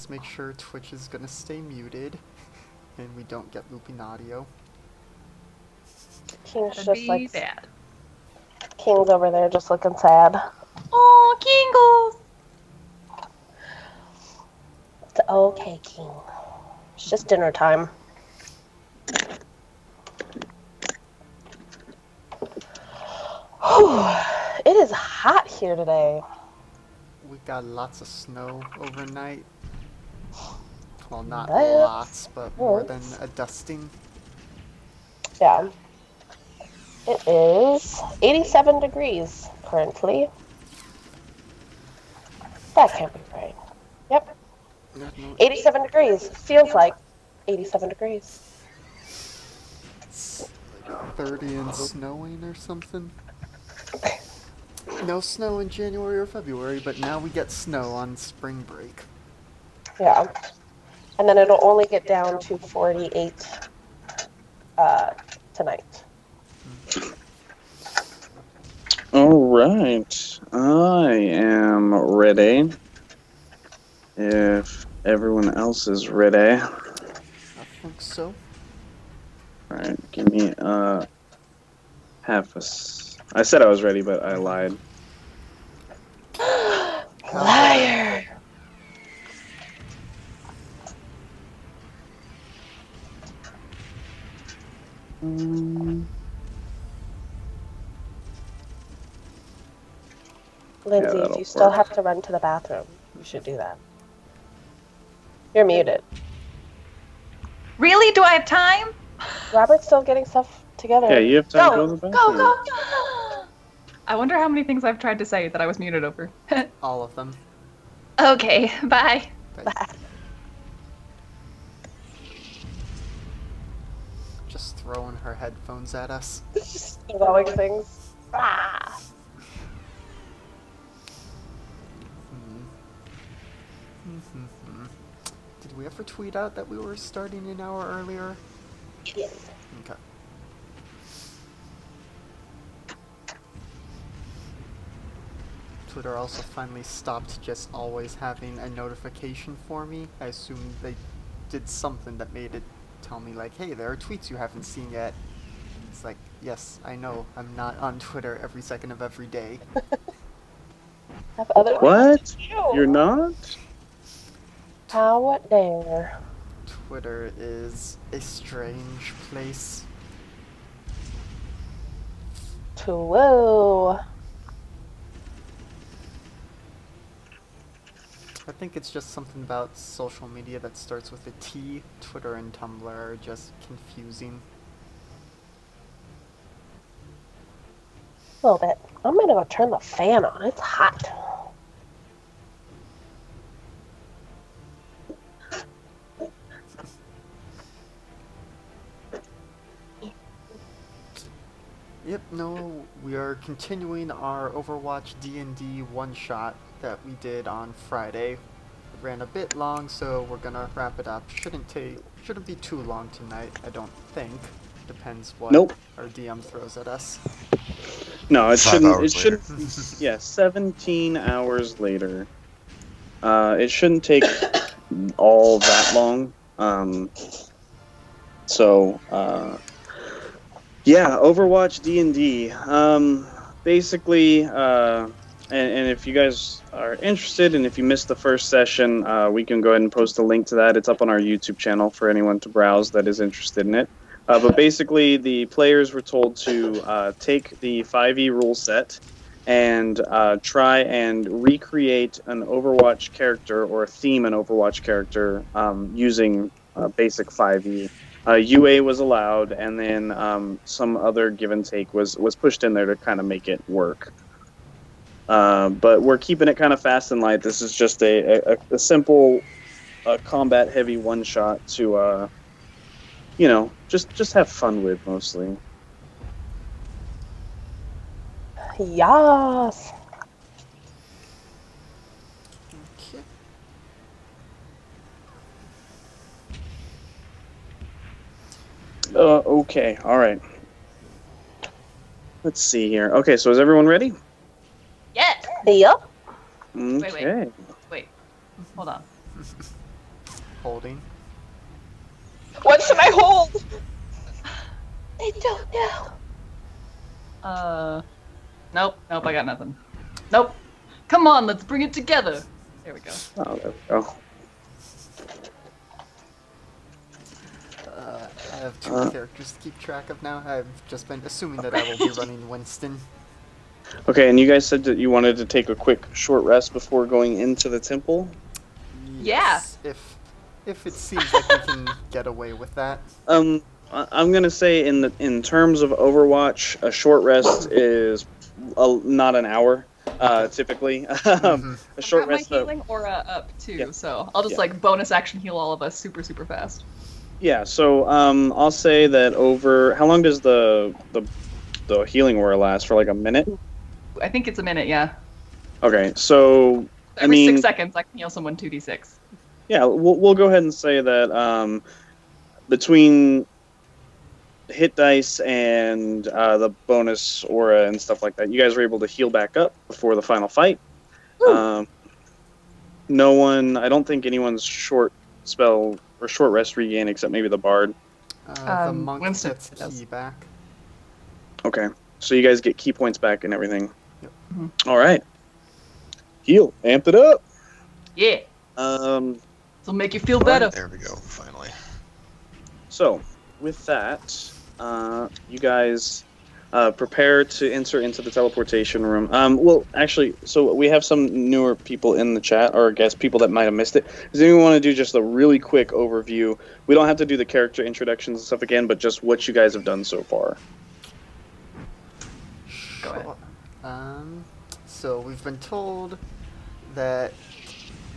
Let's make sure Twitch is gonna stay muted and we don't get looping audio. King's That'd just be like bad. King's over there just looking sad. Oh, Kingles! It's okay, King. It's just dinner time. Whew. It is hot here today. We got lots of snow overnight. Well, not That's lots, but more than nice. a dusting. Yeah. It is 87 degrees currently. That can't be right. Yep. No, 87 degrees. Feels like 87 degrees. it's like 30 and snowing or something. No snow in January or February, but now we get snow on spring break. Yeah. And then it'll only get down to 48 tonight. All right, I am ready. If everyone else is ready. I think so. All right, give me half a. I said I was ready, but I lied. Liar! Lindsay, if that'll you still work. have to run to the bathroom, you should do that. You're muted. Really? Do I have time? Robert's still getting stuff together. Yeah, you have time to Go, go to the go, bathroom. go! I wonder how many things I've tried to say that I was muted over. All of them. Okay, bye. Bye. Just throwing her headphones at us. Just throwing things. Ah. Did we ever tweet out that we were starting an hour earlier? Yes. Okay. Twitter also finally stopped just always having a notification for me. I assume they did something that made it tell me like, hey, there are tweets you haven't seen yet. It's like, yes, I know, I'm not on Twitter every second of every day. Have other What? people You're not? How dare? Twitter is a strange place. Whoa. I think it's just something about social media that starts with a T. Twitter and Tumblr are just confusing. A little bit. I'm gonna go turn the fan on. It's hot. Yep, no, we are continuing our Overwatch D&D one-shot that we did on Friday. It ran a bit long, so we're gonna wrap it up. Shouldn't be too long tonight, I don't think. Depends what our DM throws at us. No, it 5 shouldn't. hours It shouldn't. Yeah, 17 hours later. It shouldn't take all that long. Yeah, Overwatch D&D. Basically, and if you guys are interested, and if you missed the first session, we can go ahead and post a link to that. It's up on our YouTube channel for anyone to browse that is interested in it. But basically, the players were told to take the 5e rule set and try and recreate an Overwatch character or theme an Overwatch character using basic 5e. UA was allowed, and then some other give and take was pushed in there to kind of make it work. But we're keeping it kind of fast and light. This is just a simple combat-heavy one-shot to, just have fun with, mostly. Yas. Okay. Okay, all right. Let's see here. Okay, so is everyone ready? Yes. Yep. Okay. Wait. Hold on. Holding. What should I hold? I don't know. Nope, I got nothing. Nope. Come on, let's bring it together. There we go. Oh, there we go. I have two characters to keep track of now. I've just been assuming that I will be running Winston. Okay, and you guys said that you wanted to take a quick short rest before going into the temple. Yes, if it seems like we can get away with that. I'm gonna say in terms of Overwatch, a short rest is not an hour, typically. A short I've got rest. my healing aura up too, Yeah. so I'll just Yeah. like bonus action heal all of us super fast. Yeah. So I'll say that over. How long does the healing aura last? For like a minute? I think it's a minute, yeah. Okay. So Every 6 seconds, I can heal someone 2d6. yeah, we'll go ahead and say that between hit dice and the bonus aura and stuff like that, you guys were able to heal back up before the final fight. No one, I don't think anyone's short spell or short rest regain except maybe the bard. The monk Winston gets does. key back. Okay, so you guys get key points back and everything. Yep. All right, heal, amped it up. Yeah. Um, This'll make you feel better. There we go, finally. So, with that, you guys prepare to enter into the teleportation room. Well, actually, so we have some newer people in the chat, or I guess people that might have missed it. Does anyone want to do just a really quick overview? We don't have to do the character introductions and stuff again, but just what you guys have done so far. Go ahead. So we've been told that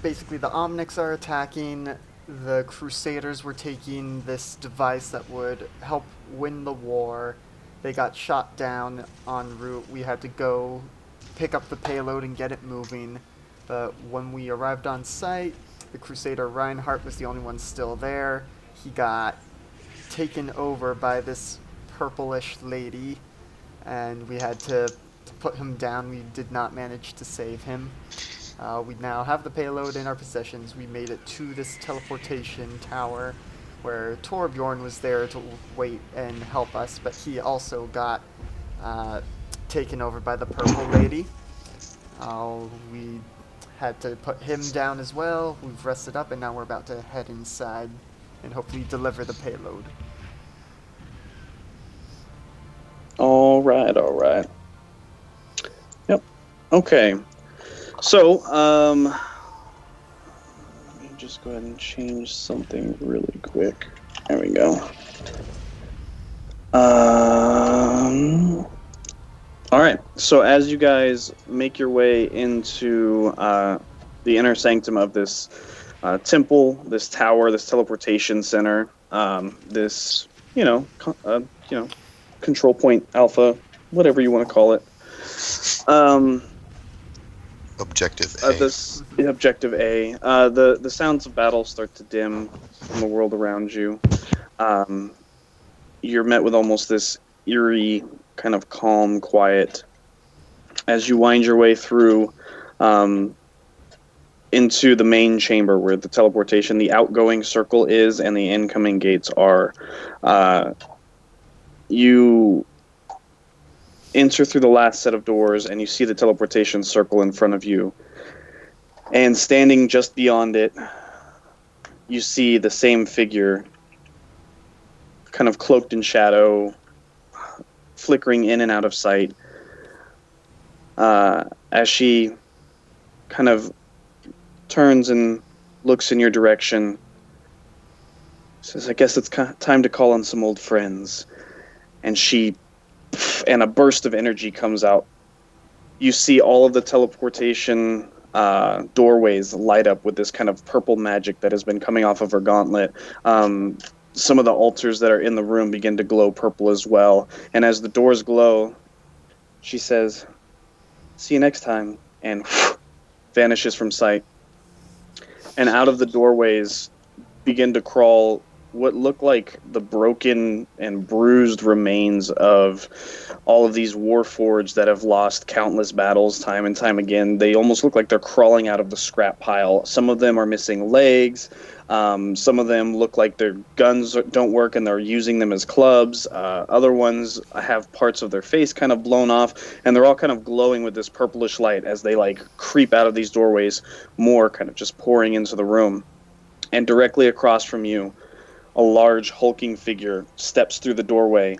basically the Omnics are attacking. The Crusaders were taking this device that would help win the war. They got shot down en route. We had to go pick up the payload and get it moving. But when we arrived on site, the Crusader Reinhardt was the only one still there. He got taken over by this purplish lady, and we had to put him down. We did not manage to save him. We now have the payload in our possessions. We made it to this teleportation tower where Torbjorn was there to wait and help us, but he also got taken over by the purple lady. We had to put him down as well. We've rested up, and now we're about to head inside and hopefully deliver the payload. All right. Yep. Okay. So, let me just go ahead and change something really quick. There we go. All right. So as you guys make your way into the inner sanctum of this temple, this tower, this teleportation center, this control point alpha, whatever you want to call it. Objective A. This Objective A. The sounds of battle start to dim from the world around you. You're met with almost this eerie, kind of calm quiet as you wind your way through into the main chamber where the teleportation, the outgoing circle is, and the incoming gates are. You enter through the last set of doors, and you see the teleportation circle in front of you. And standing just beyond it, you see the same figure, kind of cloaked in shadow, flickering in and out of sight, as she kind of turns and looks in your direction. Says, "I guess it's time to call on some old friends." And and a burst of energy comes out. You see all of the teleportation doorways light up with this kind of purple magic that has been coming off of her gauntlet. Some of the altars that are in the room begin to glow purple as well. And as the doors glow, she says, "See you next time," and vanishes from sight. And out of the doorways begin to crawl what look like the broken and bruised remains of all of these warforged that have lost countless battles time and time again. They almost look like they're crawling out of the scrap pile. Some of them are missing legs. Some of them look like their guns don't work and they're using them as clubs. Other ones have parts of their face kind of blown off, and they're all kind of glowing with this purplish light as they like creep out of these doorways, more kind of just pouring into the room. And directly across from you, a large hulking figure steps through the doorway,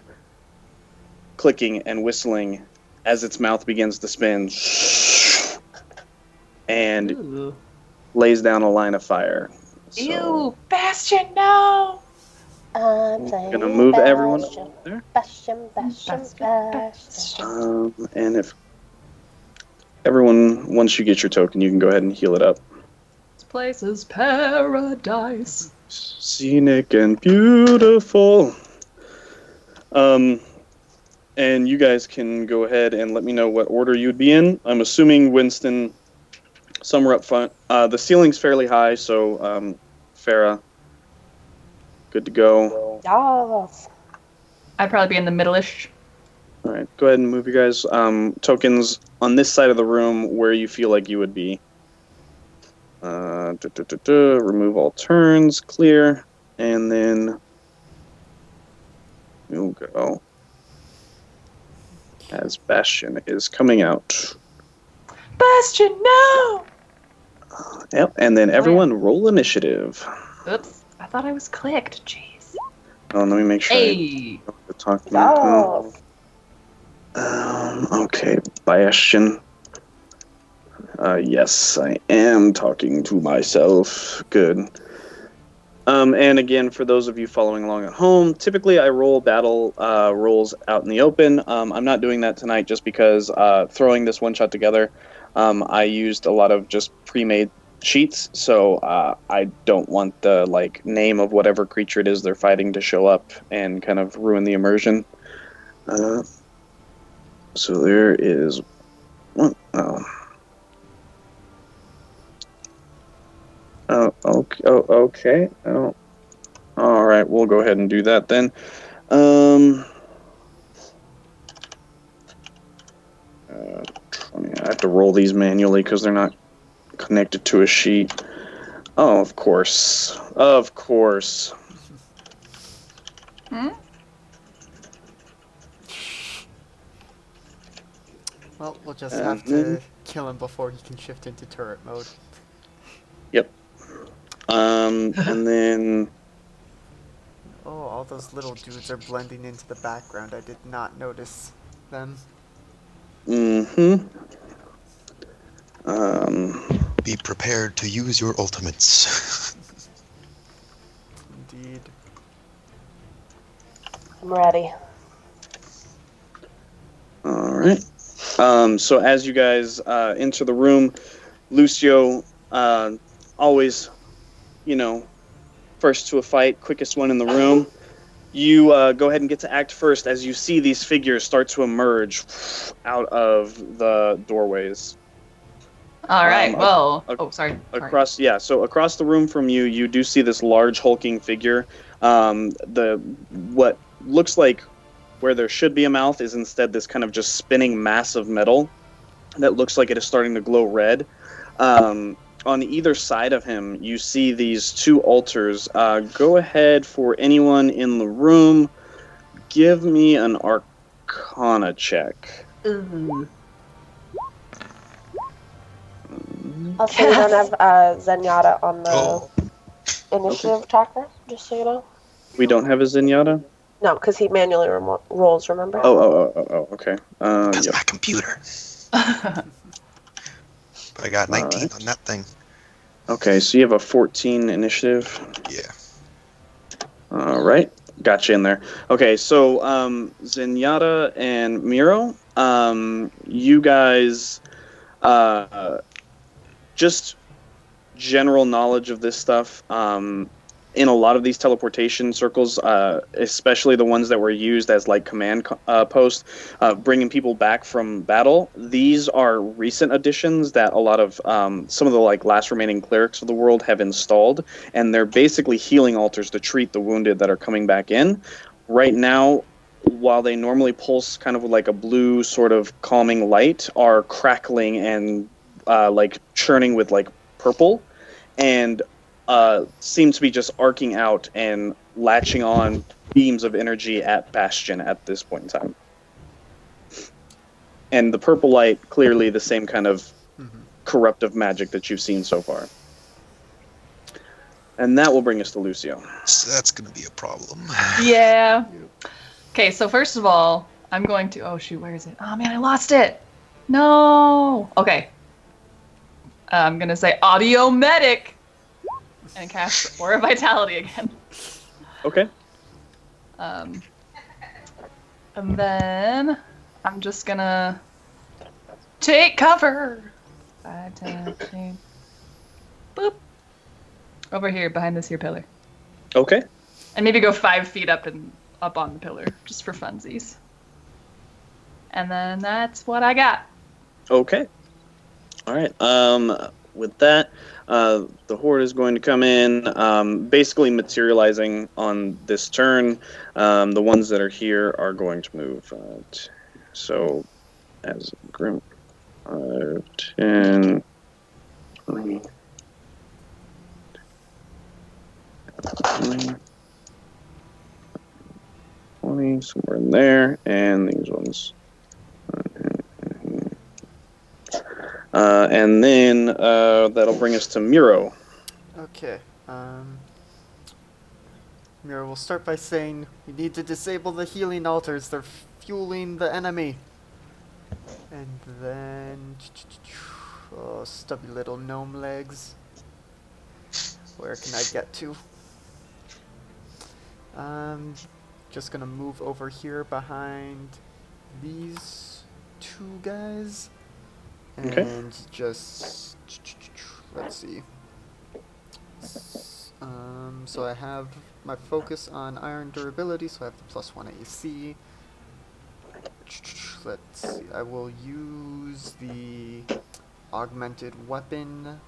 clicking and whistling as its mouth begins to spin, and Ooh. lays down a line of fire. So, Ew, Bastion, no! I'm playing gonna move everyone Bastion. there. Bastion, Bastion, Bastion, Bastion. And if everyone, once you get your token, you can go ahead and heal it up. This place is paradise. Scenic and beautiful. And you guys can go ahead and let me know what order you'd be in. I'm assuming Winston, somewhere up front. The ceiling's fairly high, so Farah, good to go. Yes. I'd probably be in the middle-ish. All right, go ahead and move you guys. Tokens on this side of the room where you feel like you would be. Remove all turns, clear, and then we'll go as Bastion is coming out. Bastion, no! Yep, and then everyone roll initiative. Oops, I thought I was clicked. Jeez. Oh, let me make sure. Hey! I know what to talk about. Yes. Okay, Bastion. Yes, I am talking to myself. Good. And again, for those of you following along at home, typically I roll battle rolls out in the open. I'm not doing that tonight just because throwing this one shot together, I used a lot of just pre-made sheets, so I don't want the name of whatever creature it is they're fighting to show up and kind of ruin the immersion. So there is one. Okay. Oh, all right. We'll go ahead and do that then. I have to roll these manually because they're not connected to a sheet. Oh, of course. Of course. Hmm? Well, we'll just have to kill him before he can shift into turret mode. Yep. And then... Oh, all those little dudes are blending into the background. I did not notice them. Mm-hmm. Be prepared to use your ultimates. Indeed. I'm ready. All right. So as you guys enter the room, Lucio, always, first to a fight, quickest one in the room. You go ahead and get to act first as you see these figures start to emerge out of the doorways. All right, sorry. Across the room from you, you do see this large hulking figure. What looks like where there should be a mouth is instead this kind of just spinning mass of metal that looks like it is starting to glow red. On either side of him, you see these two altars. Go ahead for anyone in the room. Give me an Arcana check. Ooh. Also, we don't have Zenyatta on the Oh, initiative tracker, just so you know. We don't have a Zenyatta? No, because he manually rolls, remember? Oh, okay. that's Yep. my computer. But I got 19 on that thing. Okay, so you have a 14 initiative. Yeah. All right, gotcha in there. Okay, so Zenyatta and Miro, you guys, just general knowledge of this stuff. in a lot of these teleportation circles, especially the ones that were used as like command posts, bringing people back from battle. These are recent additions that a lot of some of the like last remaining clerics of the world have installed, and they're basically healing altars to treat the wounded that are coming back in. Right now, while they normally pulse kind of like a blue sort of calming light, are crackling and like churning with like purple, and seem to be just arcing out and latching on beams of energy at Bastion at this point in time. And the purple light, clearly the same kind of corruptive magic that you've seen so far. And that will bring us to Lucio. So that's going to be a problem. Yeah. Okay, so first of all, I'm going to... Oh, shoot, where is it? Oh, man, I lost it. No. Okay. I'm going to say Audio Medic and cast Aura Vitality again. Okay. And then I'm just going to take cover. 5, 10, 15. Boop. Over here, behind this here pillar. Okay. And maybe go 5 feet up on the pillar, just for funsies. And then that's what I got. Okay. All right. With that, the horde is going to come in, basically materializing on this turn. The ones that are here are going to move. So, as a group, 5, 10, 20, 20, somewhere in there, and these ones. And then that'll bring us to Miro. Okay. Mira, we'll start by saying we need to disable the healing altars. They're fueling the enemy. And then... Oh, stubby little gnome legs. Where can I get to? Just gonna move over here behind these 2 guys. And Okay. just... Let's see. So I have my focus on iron durability, so I have the +1 AC. Let's see, I will use the augmented weapon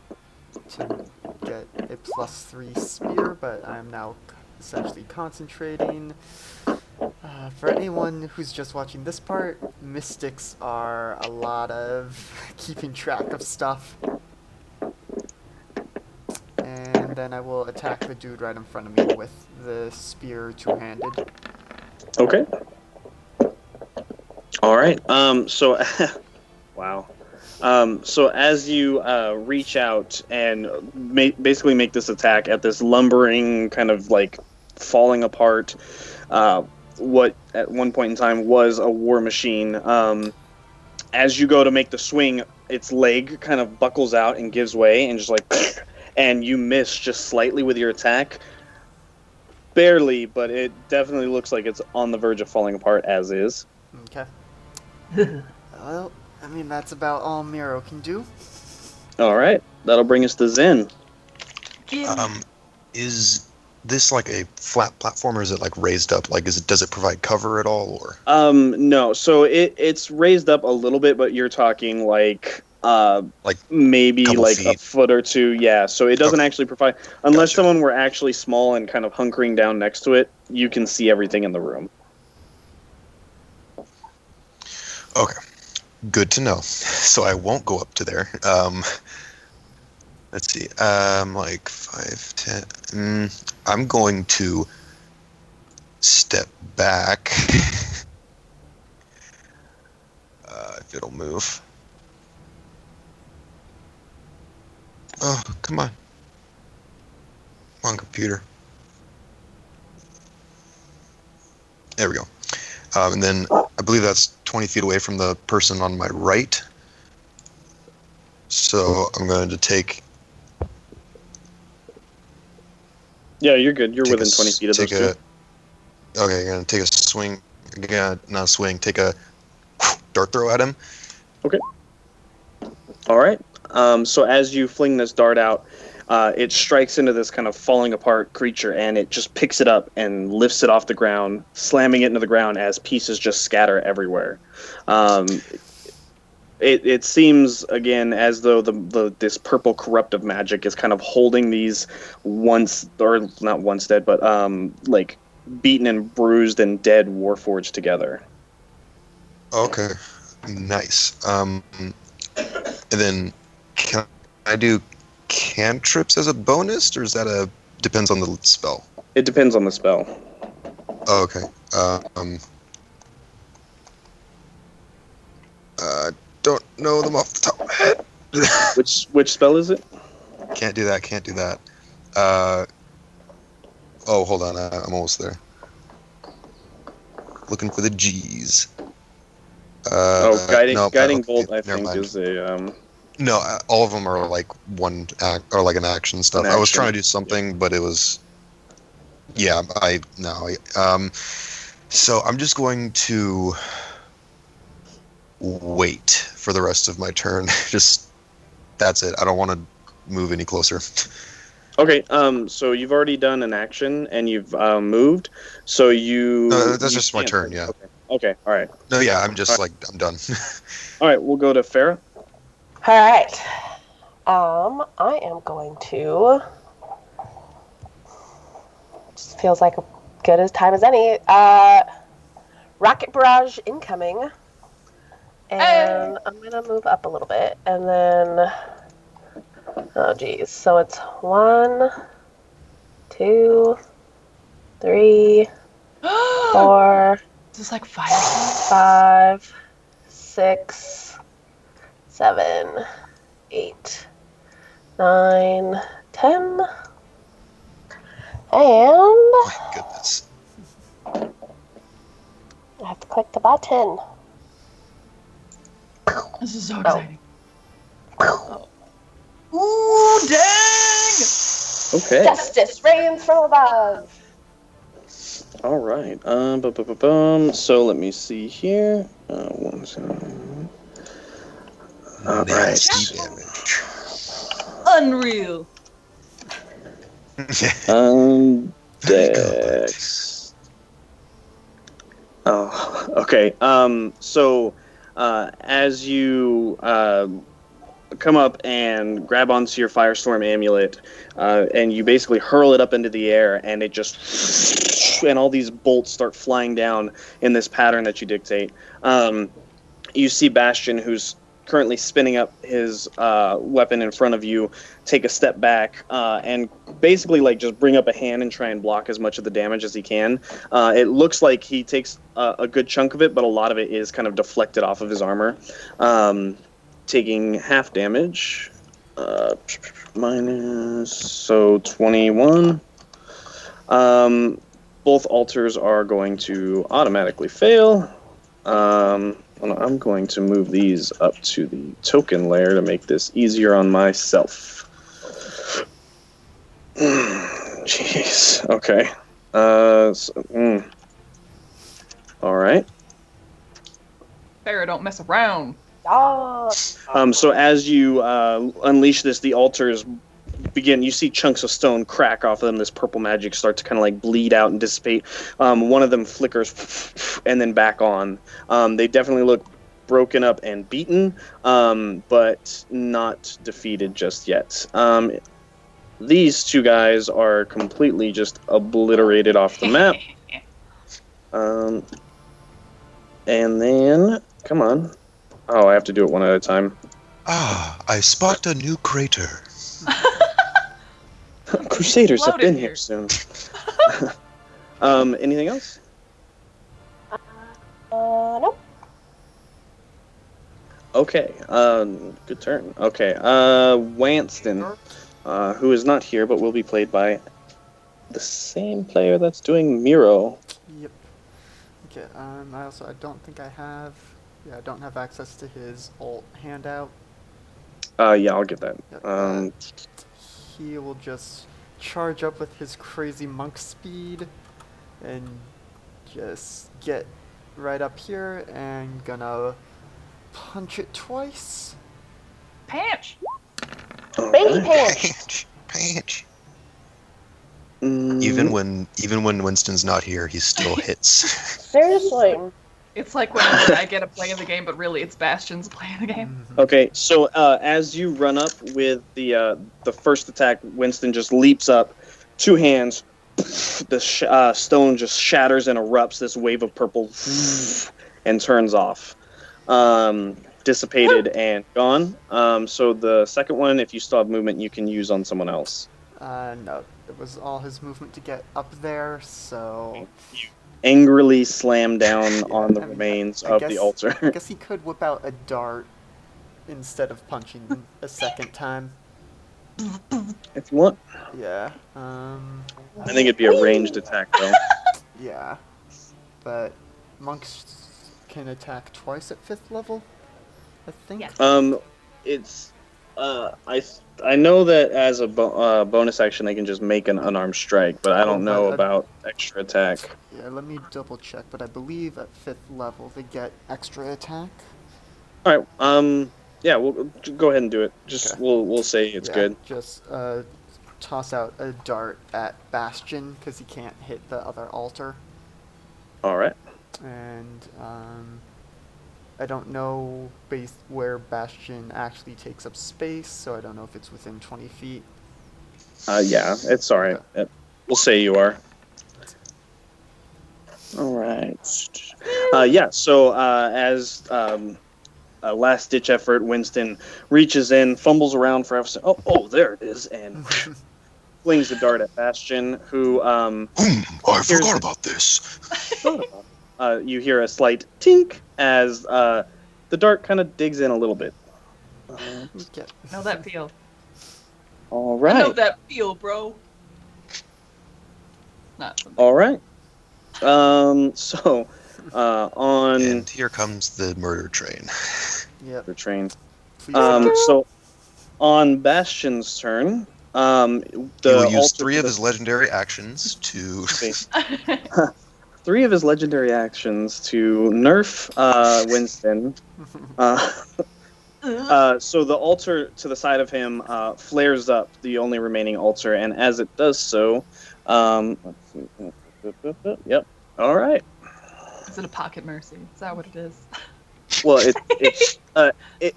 to get a +3 spear, but I'm now essentially concentrating. For anyone who's just watching this part, mystics are a lot of keeping track of stuff. And then I will attack the dude right in front of me with the spear two-handed. Okay. All right. So, wow. So as you reach out and basically make this attack at this lumbering kind of like falling apart, what at one point in time was a war machine. As you go to make the swing, its leg kind of buckles out and gives way, and just like, and you miss just slightly with your attack. Barely, but it definitely looks like it's on the verge of falling apart as is. Okay. Well, I mean, that's about all Miro can do. All right, that'll bring us to Zen. Is this like a flat platform, or is it like raised up? Like, does it provide cover at all, or? No. So it's raised up a little bit, but you're talking like maybe like feet. a foot or 2. Yeah. So it doesn't actually provide, unless Gotcha. someone were actually small and kind of hunkering down next to it, you can see everything in the room. Okay, good to know. So I won't go up to there. Let's see. Like 5, 10. I'm going to step back. If it'll move. Oh, come on. Come on, computer. There we go. And then I believe that's 20 feet away from the person on my right. So I'm going to take... Yeah, you're good. You're within 20 feet of those 2. Okay, I'm going to take a swing. Again, not a swing. Take a dart throw at him. Okay. All right. So as you fling this dart out, it strikes into this kind of falling apart creature, and it just picks it up and lifts it off the ground, slamming it into the ground as pieces just scatter everywhere. It seems again as though this purple corruptive magic is kind of holding these once, or not once dead, but like beaten and bruised and dead Warforged together. Okay, nice. And then can I do cantrips as a bonus, or is that a depends on the spell? It depends on the spell. Oh, okay. Don't know them off the top of my head. Which spell is it? Can't do that. Can't do that. Oh, hold on. I'm almost there. Looking for the G's. Guiding no, bolt. I never think mind. is a. No, all of them are like one act or like an action stuff. I was action. trying to do something, but it was. Yeah, so I'm just going to wait for the rest of my turn. Just that's it. I don't want to move any closer. Okay. So you've already done an action and you've moved. So you. That's you just my can't- turn. Yeah. Okay. All right. No, yeah. I'm just like I'm done. All right. We'll go to Farah. All right. I am going to. Just feels like a good as time as any. Rocket barrage incoming, and I'm gonna move up a little bit, and then. Oh geez. So it's 1, 2, 3, 4, Is this like fire? 5, 6, 7, 8, 9, 10, and My goodness. I have to click the button. This is so exciting. Oh. Ooh, dang! Okay. Justice reigns from above. All right. So let me see here. 1 second. All right. Nasty damage. Unreal. Dex. Oh, okay. So, as you come up and grab onto your Firestorm amulet, and you basically hurl it up into the air, and it just, and all these bolts start flying down in this pattern that you dictate. You see Bastion, who's currently spinning up his weapon in front of you, take a step back and basically like just bring up a hand and try and block as much of the damage as he can. It looks like he takes a good chunk of it, but a lot of it is kind of deflected off of his armor, taking half damage. Minus, so 21. Both altars are going to automatically fail. I'm going to move these up to the token layer to make this easier on myself. Jeez. Okay. All right. Farrah, don't mess around. Oh, So as you unleash this, the altars begin. You see chunks of stone crack off of them. This purple magic start to kind of like bleed out and dissipate. One of them flickers and then back on. They definitely look broken up and beaten, but not defeated just yet. These two guys are completely just obliterated off the map. And then, come on. Oh, I have to do it one at a time. Ah, I spot a new crater. Crusaders have Loaded been here. here soon. Anything else? nope. Okay, good turn. Okay, Wanston, who is not here but will be played by the same player that's doing Miro. Yep. Okay. I don't think I have. Yeah, I don't have access to his alt handout. Yeah, I'll get that. Yep, he will just charge up with his crazy monk speed and just get right up here and gonna punch it twice. Panch! Banky Alright. pants. Paint. Mm, Even when Winston's not here, he still hits. Seriously. It's like whenever I get a play of the game, but really it's Bastion's play of the game. Okay, so as you run up with the first attack, Winston just leaps up, two hands. The stone just shatters and erupts. This wave of purple and turns off, dissipated and gone. So the second one, if you still have movement, you can use on someone else. No, it was all his movement to get up there, so... Angrily slam down Yeah, on the I mean, remains I of guess- the altar. I guess he could whip out a dart instead of punching a second time. If you want. Yeah, I think it'd be a ranged attack, though. yeah. But monks can attack twice at 5th level, I think? Yes. It's I know that as a bonus action they can just make an unarmed strike, but I don't know about extra attack. Yeah, let me double check, but I believe at 5th level they get extra attack. All right. Yeah, we'll go ahead and do it. Just Okay. we'll say it's Yeah, good. Just toss out a dart at Bastion because he can't hit the other altar. All right. And I don't know where Bastion actually takes up space, so I don't know if it's within 20 feet. Yeah, it's all right. We'll say you are. All right. Yeah. So as a last-ditch effort, Winston reaches in, fumbles around for oh, there it is, and flings the dart at Bastion, who I forgot about this. you hear a slight tink as the dart kind of digs in a little bit. Okay. Know that feel. All I know right. that feel, bro. Not something. All right. So on And here comes the murder train. Yep. the train. Please. So on Bastion's turn, He will use altar 3 to of the- his legendary actions to. three of his legendary actions to nerf Winston. So the altar to the side of him flares up, the only remaining altar, and as it does so, let's see. Yep. All right. Is it a pocket mercy? Is that what it is? Well, it's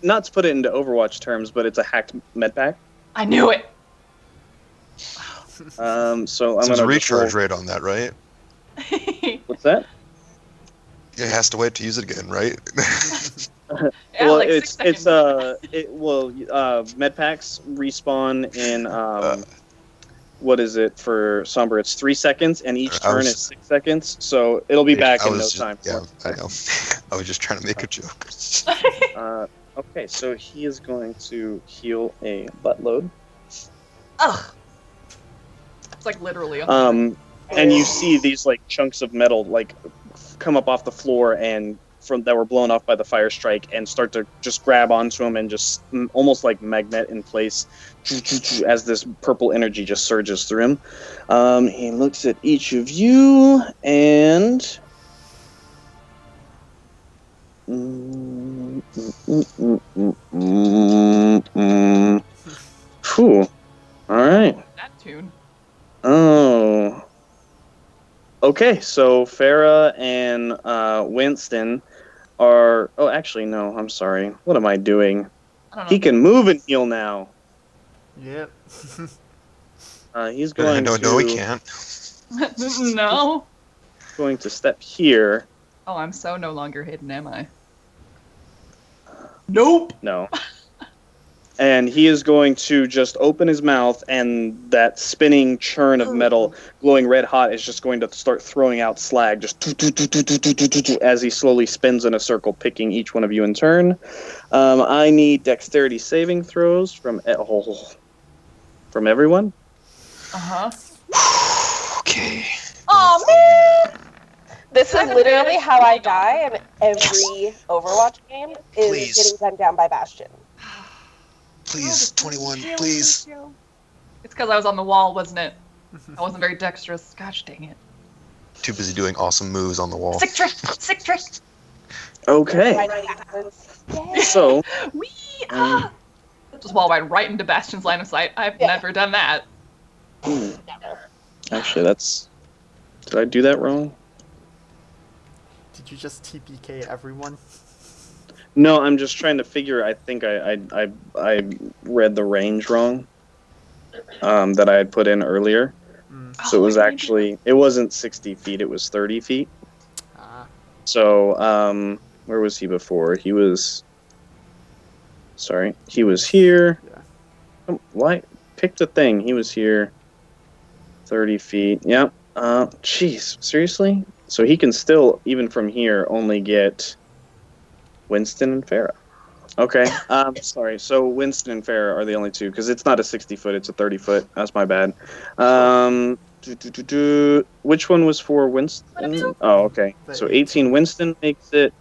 not to put it into Overwatch terms, but it's a hacked med pack. I knew it. So I'm So gonna there's a just recharge roll- rate on that, right? What's that? It has to wait to use it again, right? Yeah, Well, like 6 it's seconds. med packs respawn in what is it for Somber? It's 3 seconds, and each I turn was- is 6 seconds, so it'll be back in no time. Yeah, I know. I was just trying to make a joke. Okay, so he is going to heal a buttload. Ugh. It's like literally. And you see these like chunks of metal like come up off the floor and that were blown off by the fire strike and start to just grab onto him and just almost like magnet in place as this purple energy just surges through him. He looks at each of you and Phew. All right. That tune. Oh. Okay, so Farah and Winston are... Oh, actually, no, I'm sorry. What am I doing? I don't know. He can move and heal now. Yep. He's going to... No, he can't. No. Going to step here. Oh, I'm so no longer hidden, am I? Nope. No. And he is going to just open his mouth, and that spinning churn of metal, glowing red hot, is just going to start throwing out slag, just as he slowly spins in a circle, picking each one of you in turn. I need dexterity saving throws from everyone. Uh-huh. Okay. Oh, man! This is literally how I die in every Overwatch game, is Please. getting gunned down by Bastion. Please, 21, please. It's because I was on the wall, wasn't it? I wasn't very dexterous. Gosh dang it. Too busy doing awesome moves on the wall. Sick trick! Sick trick! Okay. Right backwards. Yay. So, Wee! Ah! Just wall ride right into Bastion's line of sight. I've never done that. Never. Actually, that's... Did I do that wrong? Did you just TPK everyone? No, I'm just trying to figure. I think I read the range wrong. That I had put in earlier. So it was actually, it wasn't 60 feet, it was 30 feet. So, where was he before? He was here. Yeah. Why? Pick the thing. He was here. 30 feet. Yep. Jeez, seriously? So he can still, even from here, only get Winston and Farah. Okay. Sorry. So Winston and Farah are the only two, because it's not a 60-foot, it's a 30-foot. That's my bad. Which one was for Winston? Oh, okay. So 18 Winston makes it.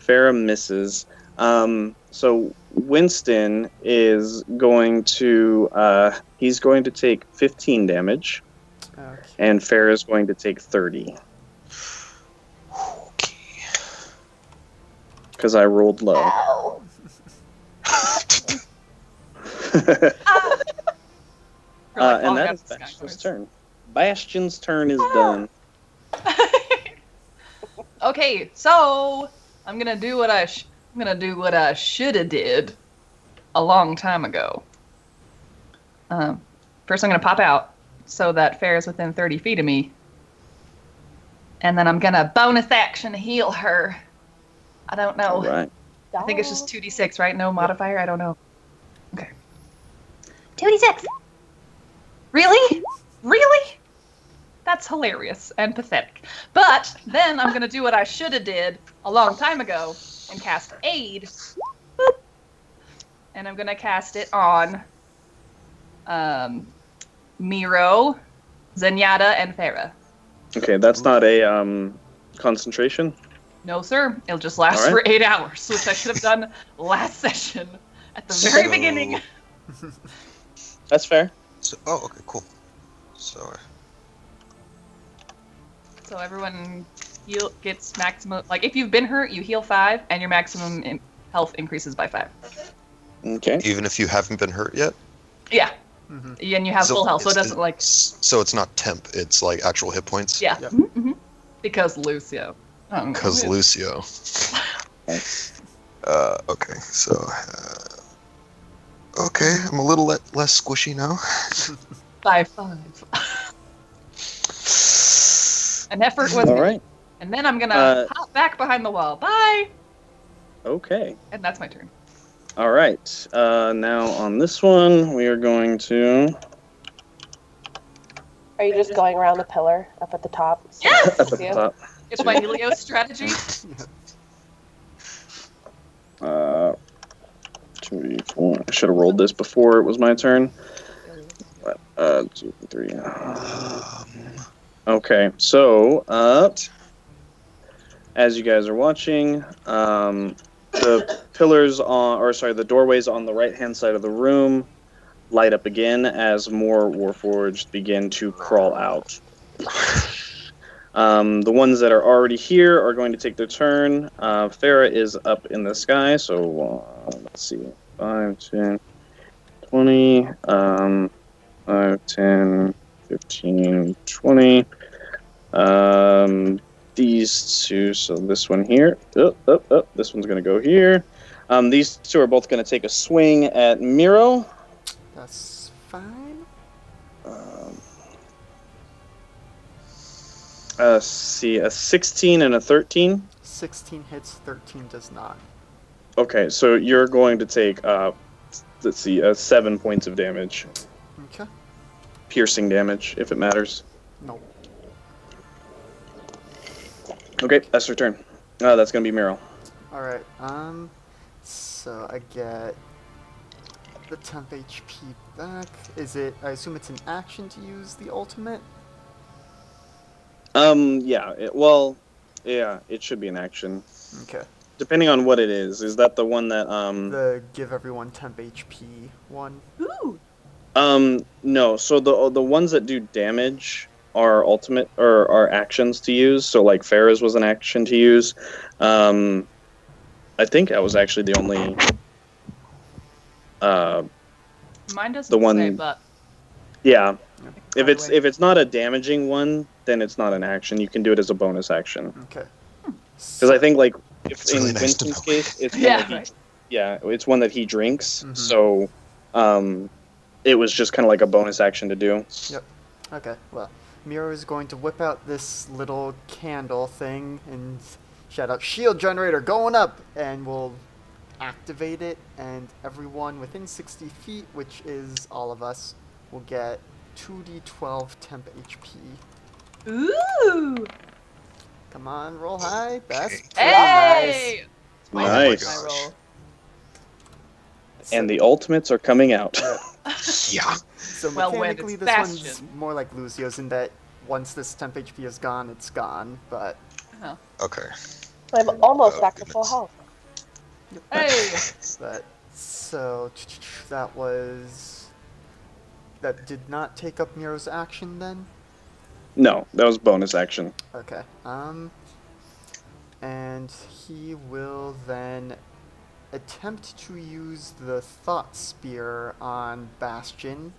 Farah misses. So Winston is going to he's going to take 15 damage, and Farah is going to take 30. Because I rolled low. Ow. And that is Bastion's turn. Bastion's turn is done. Okay, so I'm gonna do what I should have did a long time ago. First, I'm gonna pop out so that Farah's within 30 feet of me, and then I'm gonna bonus action heal her. I don't know. All right. I think it's just 2d6, right? No modifier? I don't know. Okay. 2d6. Really? Really? That's hilarious and pathetic. But then I'm going to do what I should have did a long time ago and cast Aid. Boop. And I'm going to cast it on Miro, Zenyatta, and Farah. Okay, that's not a concentration? No, sir. It'll just last for 8 hours, which I should have done last session at the very beginning. That's fair. So, oh, okay, cool. So everyone gets maximum... Like, if you've been hurt, you heal 5, and your maximum health increases by 5. Okay. even if you haven't been hurt yet? Yeah. Mm-hmm. And you have full health, so it doesn't, like... So it's not temp, it's, like, actual hit points? Yeah. Yep. Mm-hmm. Because Lucio. Because Lucio. Okay, so... okay, I'm a little less squishy now. By 5. An effort was made. Right. And then I'm gonna hop back behind the wall. Bye! Okay. And that's my turn. All right. Now on this one, we are going to... Are you just going around the pillar up at the top? Yes! Up at the top. It's my Helios strategy. 2d4. I should have rolled this before it was my turn. 2, 3. Okay, so as you guys are watching, the pillars the doorways on the right-hand side of the room light up again as more Warforged begin to crawl out. The ones that are already here are going to take their turn. Farah is up in the sky, so let's see. 5, 10, 20, 5, 10, 15, 20. These two, so this one here. This one's going to go here. These two are both going to take a swing at Miro. That's fine. See, a 16 and a 13. 16 hits, 13 does not. Okay, so you're going to take, let's see, 7 points of damage. Okay. Piercing damage, if it matters. No. Okay, that's your turn. That's going to be Miro. Alright, so I get the temp HP back. I assume it's an action to use the ultimate? Yeah, it should be an action. Okay. Depending on what it is. Is that the one that, The give everyone temp HP one? Ooh! No, so the ones that do damage are ultimate, or are actions to use, so like Farah's was an action to use. I think that was actually the only Mine doesn't The one- say, but Yeah. by the way. If it's not a damaging one, then it's not an action. You can do it as a bonus action. Okay. Because I think like if It's really in nice to Winston's know. case, it's one Yeah, that he, right. it's one that he drinks. Mhm. So, it was just kind of like a bonus action to do. Okay, well, Miro is going to whip out this little candle thing and shout out, "Shield generator going up!" And we'll activate it, and everyone within 60 feet, which is all of us, will get 2d12 temp HP. Ooh! Come on, roll high. Best. Hey! my Nice. I roll. And the ultimates are coming out. Yeah. So Well, when mechanically, it's this one's Bastion. more like Lucio's in that once this temp HP is gone, it's gone. But Okay. I'm almost Oh, back to full goodness. health. Hey! but so that did not take up Miro's action then. No, that was bonus action. Okay. And he will then attempt to use the Thought Spear on Bastion.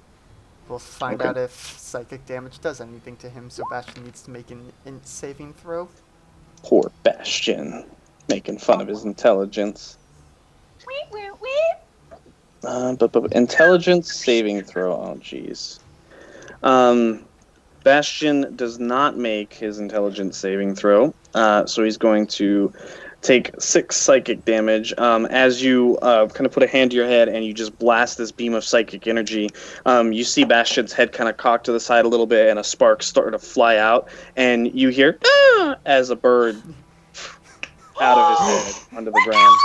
We'll find Okay. out if psychic damage does anything to him, so Bastion needs to make an int saving throw. Poor Bastion, making fun of his intelligence. But intelligence saving throw. Oh, jeez. Bastion does not make his intelligence saving throw, so he's going to take 6 psychic damage. As you kind of put a hand to your head and you just blast this beam of psychic energy, you see Bastion's head kind of cock to the side a little bit, and a spark start to fly out, and you hear "Ah!" as a bird out of his head onto the ground.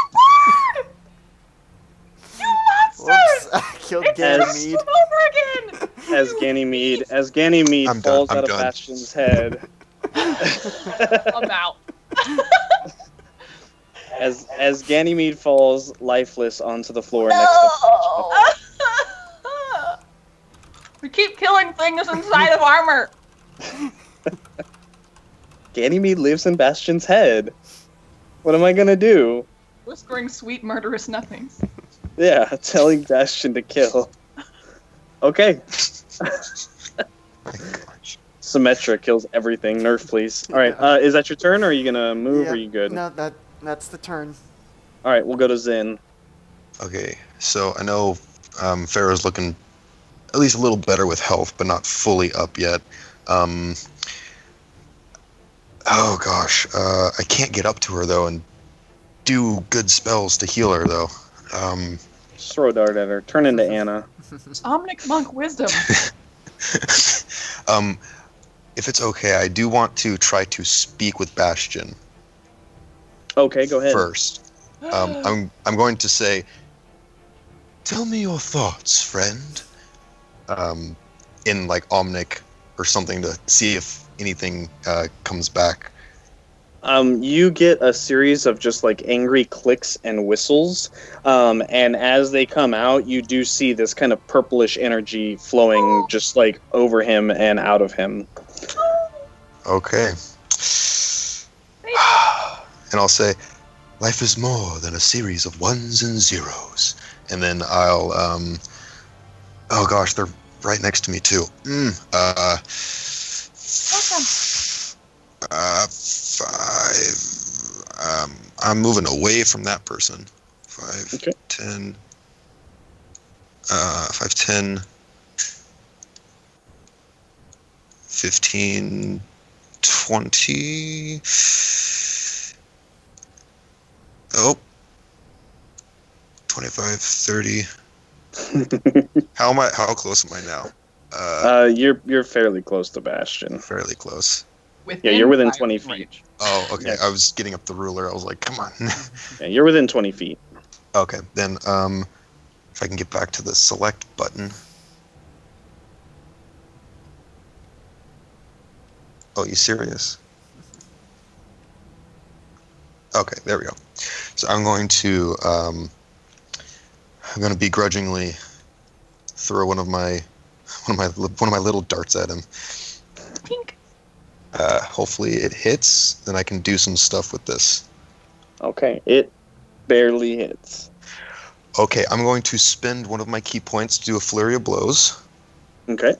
Whoops! I killed Ganymede. Over again! As Ganymede I'm done, falls I'm out of done. Bastion's head. I'm out. As Ganymede falls lifeless onto the floor next to We keep killing things inside of armor. Ganymede lives in Bastion's head. What am I gonna do? Whispering sweet murderous nothings. Yeah, telling Bastion to kill. Okay. My gosh. Symmetra kills everything. Nerf, please. All right. Is that your turn, or are you gonna move? Or are you good? No, that's the turn. All right, we'll go to Zin. Okay, so I know Pharaoh's looking at least a little better with health, but not fully up yet. Oh gosh, I can't get up to her though and do good spells to heal her though. Just throw a dart at her. Turn into Anna. Omnic Monk Wisdom. If it's okay, I do want to try to speak with Bastion Okay, go ahead. first. I'm going to say, "Tell me your thoughts, friend." In like Omnic or something to see if anything comes back. You get a series of just like angry clicks and whistles, and as they come out, you do see this kind of purplish energy flowing just like over him and out of him. Okay. And I'll say, "Life is more than a series of ones and zeros." And then I'll, oh gosh, they're right next to me too. Five. I'm moving away from that person. 5, Okay. 10. 5, 10. 15, 20. Oh. 25, 30. How close am I now? You're fairly close to Bastion. Fairly close. Yeah, you're within fire 20 feet. range. Oh, okay. Yeah. I was getting up the ruler. I was like, come on. Yeah, you're within 20 feet. Okay, then if I can get back to the select button. Oh, you serious? Okay, there we go. So I'm going to begrudgingly throw one of my little darts at him. Pink. Hopefully it hits, then I can do some stuff with this. Okay, it barely hits. Okay, I'm going to spend one of my key points to do a flurry of blows. Okay.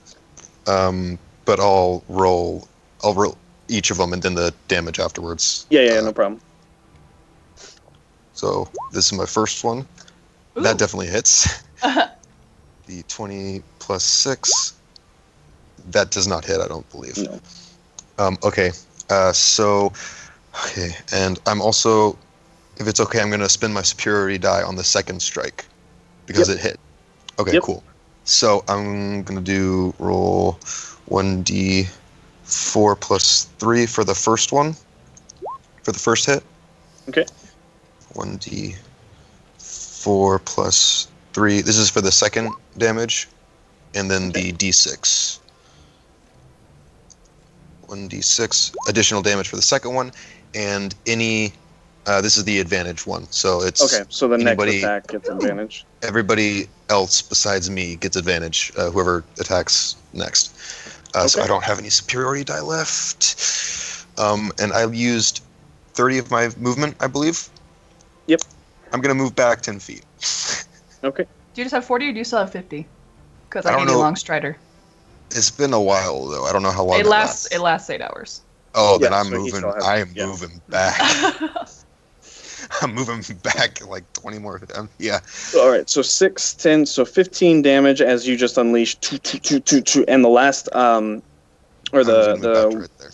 But I'll roll each of them and then the damage afterwards. Yeah, no problem. So this is my first one. Ooh. That definitely hits. The 20 plus 6. That does not hit, I don't believe. No. Okay. Okay, and I'm also, if it's okay, I'm going to spend my superiority die on the second strike because it hit. Okay, cool. So I'm going to roll 1d4 plus 3 for the first one, for the first hit. Okay. 1d4 plus 3. This is for the second damage, and then the d6. 1d6 additional damage for the second one, and any. This is the advantage one, so it's okay. So the next anybody, attack gets advantage. Everybody else besides me gets advantage. Whoever attacks next. So I don't have any superiority die left, and I used 30 of my movement, I believe. Yep. I'm gonna move back 10 feet. Okay. Do you just have 40 or do you still have 50? Because I I don't gave you know. Long Strider. It's been a while though. I don't know how long It lasts 8 hours. Oh, then Yeah, I'm so he moving. still has- I am yeah. moving back. I'm moving back like 20 more. Yeah. All right. So 6, 10, so 15 damage as you just unleash and the last or I'm gonna move back to the right there.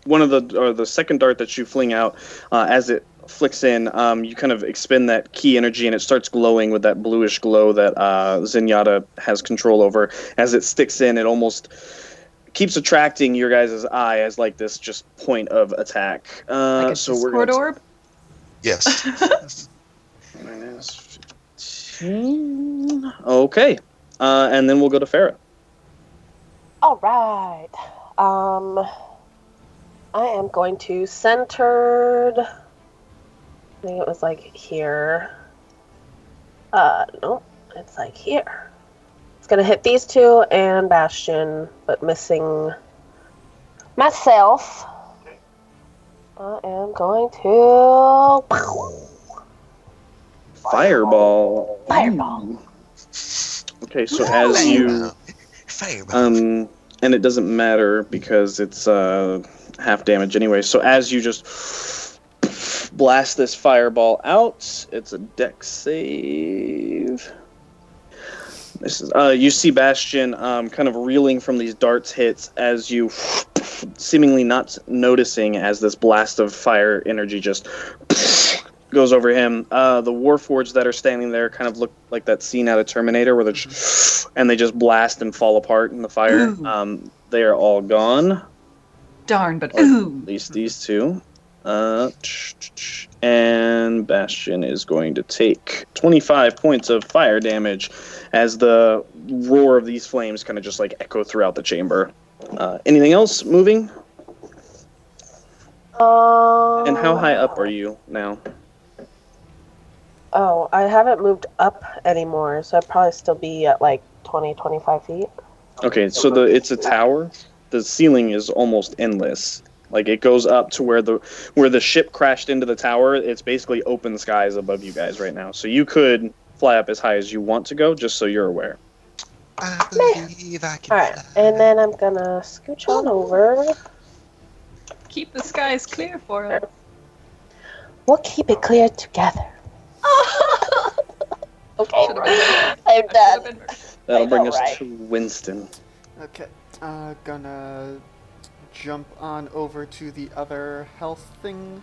one of the second dart that you fling out as it flicks in, you kind of expend that key energy and it starts glowing with that bluish glow that Zenyatta has control over. As it sticks in, it almost keeps attracting your guys' eye as like this just point of attack. Like a So we're Discord gonna orb? Yes. minus 15. Okay. And then we'll go to Farah. All right. I am going to centered. I think it was like here. Nope, it's like here. It's gonna hit these two and Bastion, but missing myself. I am going to Fireball. Fireball. Okay, so as you Fireball. and it doesn't matter because it's half damage anyway. So as you just blast this fireball out, it's a dex save. This is you see Bastion kind of reeling from these darts hits as you seemingly not noticing as this blast of fire energy just goes over him. The Warforged that are standing there kind of look like that scene out of Terminator where and they just blast and fall apart in the fire. They are all gone. Darn, but Or ooh. at least these two. And Bastion is going to take 25 points of fire damage as the roar of these flames kind of just like echo throughout the chamber. Anything else moving? And how high up are you now? Oh, I haven't moved up anymore, so I'd probably still be at like 20, 25 feet. Okay, so it's a tower. The ceiling is almost endless. Like it goes up to where the ship crashed into the tower. It's basically open skies above you guys right now. So you could fly up as high as you want to go, just so you're aware. I believe I can Alright, fly. and then I'm gonna scooch on over. Keep the skies clear for us. We'll keep it clear together. Okay, Should've been I'm done. That'll I bring know, us right? to Winston. Okay. Gonna jump on over to the other health thing.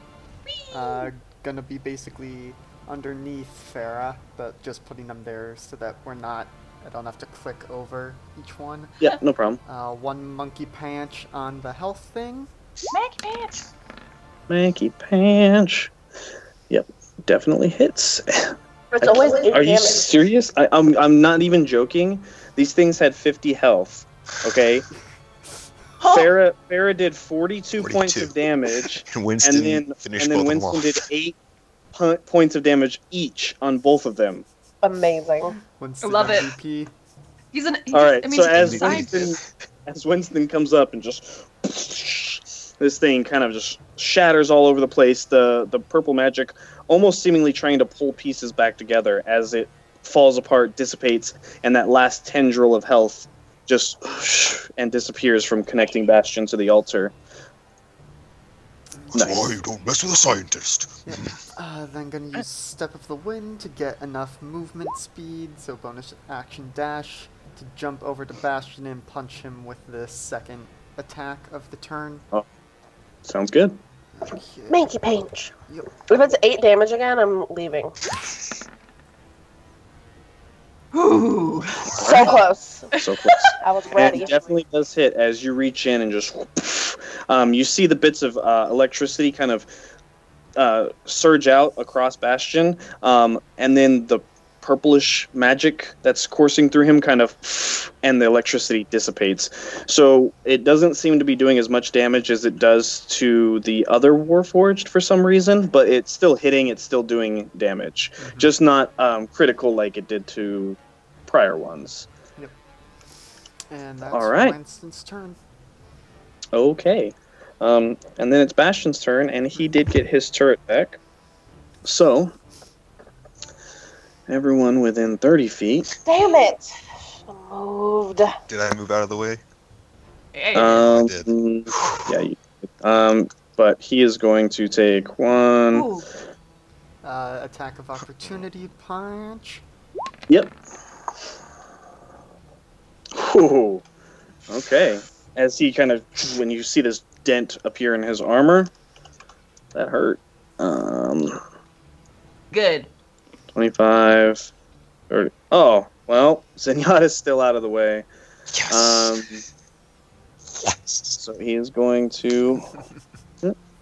Gonna be basically underneath Farah, but just putting them there so that I don't have to click over each one. Yeah, no problem. One monkey punch on the health thing. Monkey pants. Monkey punch. Yep, definitely hits. It's always 8 Are you damage. serious? I'm not even joking. These things had 50 health. Okay. Farah did 42 points 42. of damage, And Winston and finished then both of them Winston off. did 8 points of damage each on both of them. Amazing. Winston Love it. MVP. All right, I mean, so he's as Winston comes up and just this thing kind of just shatters all over the place. The purple magic almost seemingly trying to pull pieces back together as it falls apart, dissipates, and that last tendril of health just and disappears from connecting Bastion to the altar. That's Nice. why you don't mess with a scientist. Then gonna use Step of the Wind to get enough movement speed, so bonus action dash to jump over to Bastion and punch him with the second attack of the turn. Sounds good. Okay. Manky Pinch. Yep. If it's 8 damage again, I'm leaving. Ooh. So close. So close. I was And ready. it definitely does hit as you reach in and just you see the bits of electricity kind of surge out across Bastion, and then the purplish magic that's coursing through him kind of, and the electricity dissipates. So it doesn't seem to be doing as much damage as it does to the other Warforged for some reason, but it's still hitting, it's still doing damage. Just not critical like it did to prior ones. And that's All right. Winston's turn. Okay. And then it's Bastion's turn, and he did get his turret back. So, everyone within 30 feet. Damn it. Moved. Did I move out of the way? Hey. did. Yeah. But he is going to take one. Ooh. Attack of opportunity punch. Yep. Ooh. Okay. As he kind of, when you see this dent appear in his armor, that hurt. Good. 25, 30. Oh, well, Zenyatta's still out of the way. Yes. Yes. So he is going to.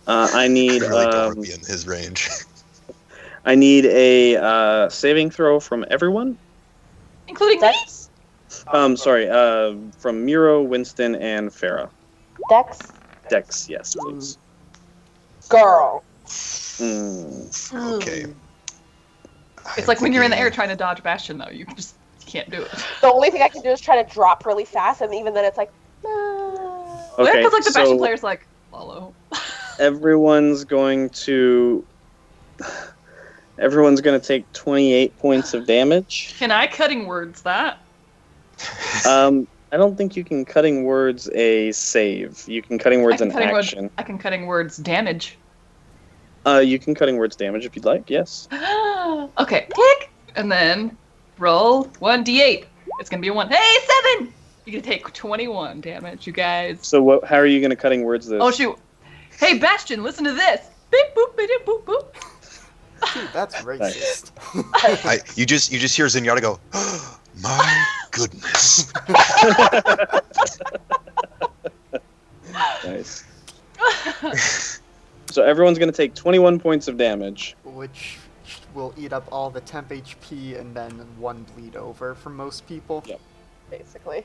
I need. I really don't want to be in his range. I need a saving throw from everyone. Including me? Dex? Sorry. From Miro, Winston, and Farah. Dex? Dex, yes, please. Girl. Okay. It's like when you're in the air trying to dodge Bastion, though. You just can't do it. The only thing I can do is try to drop really fast, and even then it's like, What Okay, if like the so Bastion player's like, follow? everyone's going to take 28 points of damage. Can I cutting words that? I don't think you can cutting words a save. You can cutting words an action. I can cutting words damage. You can cutting words damage if you'd like. Yes. Okay, tick, and then roll 1d8. It's gonna be a 1. Hey, 7! You're gonna take 21 damage, you guys. So how are you going to cutting words this? Oh shoot! Hey, Bastion, listen to this. Beep boop, beep boop, boop. Dude, that's racist. You just hear Zenyatta go, oh, my goodness. Nice. So everyone's going to take 21 points of damage. Which will eat up all the temp HP and then 1 bleed over for most people. Yep. basically.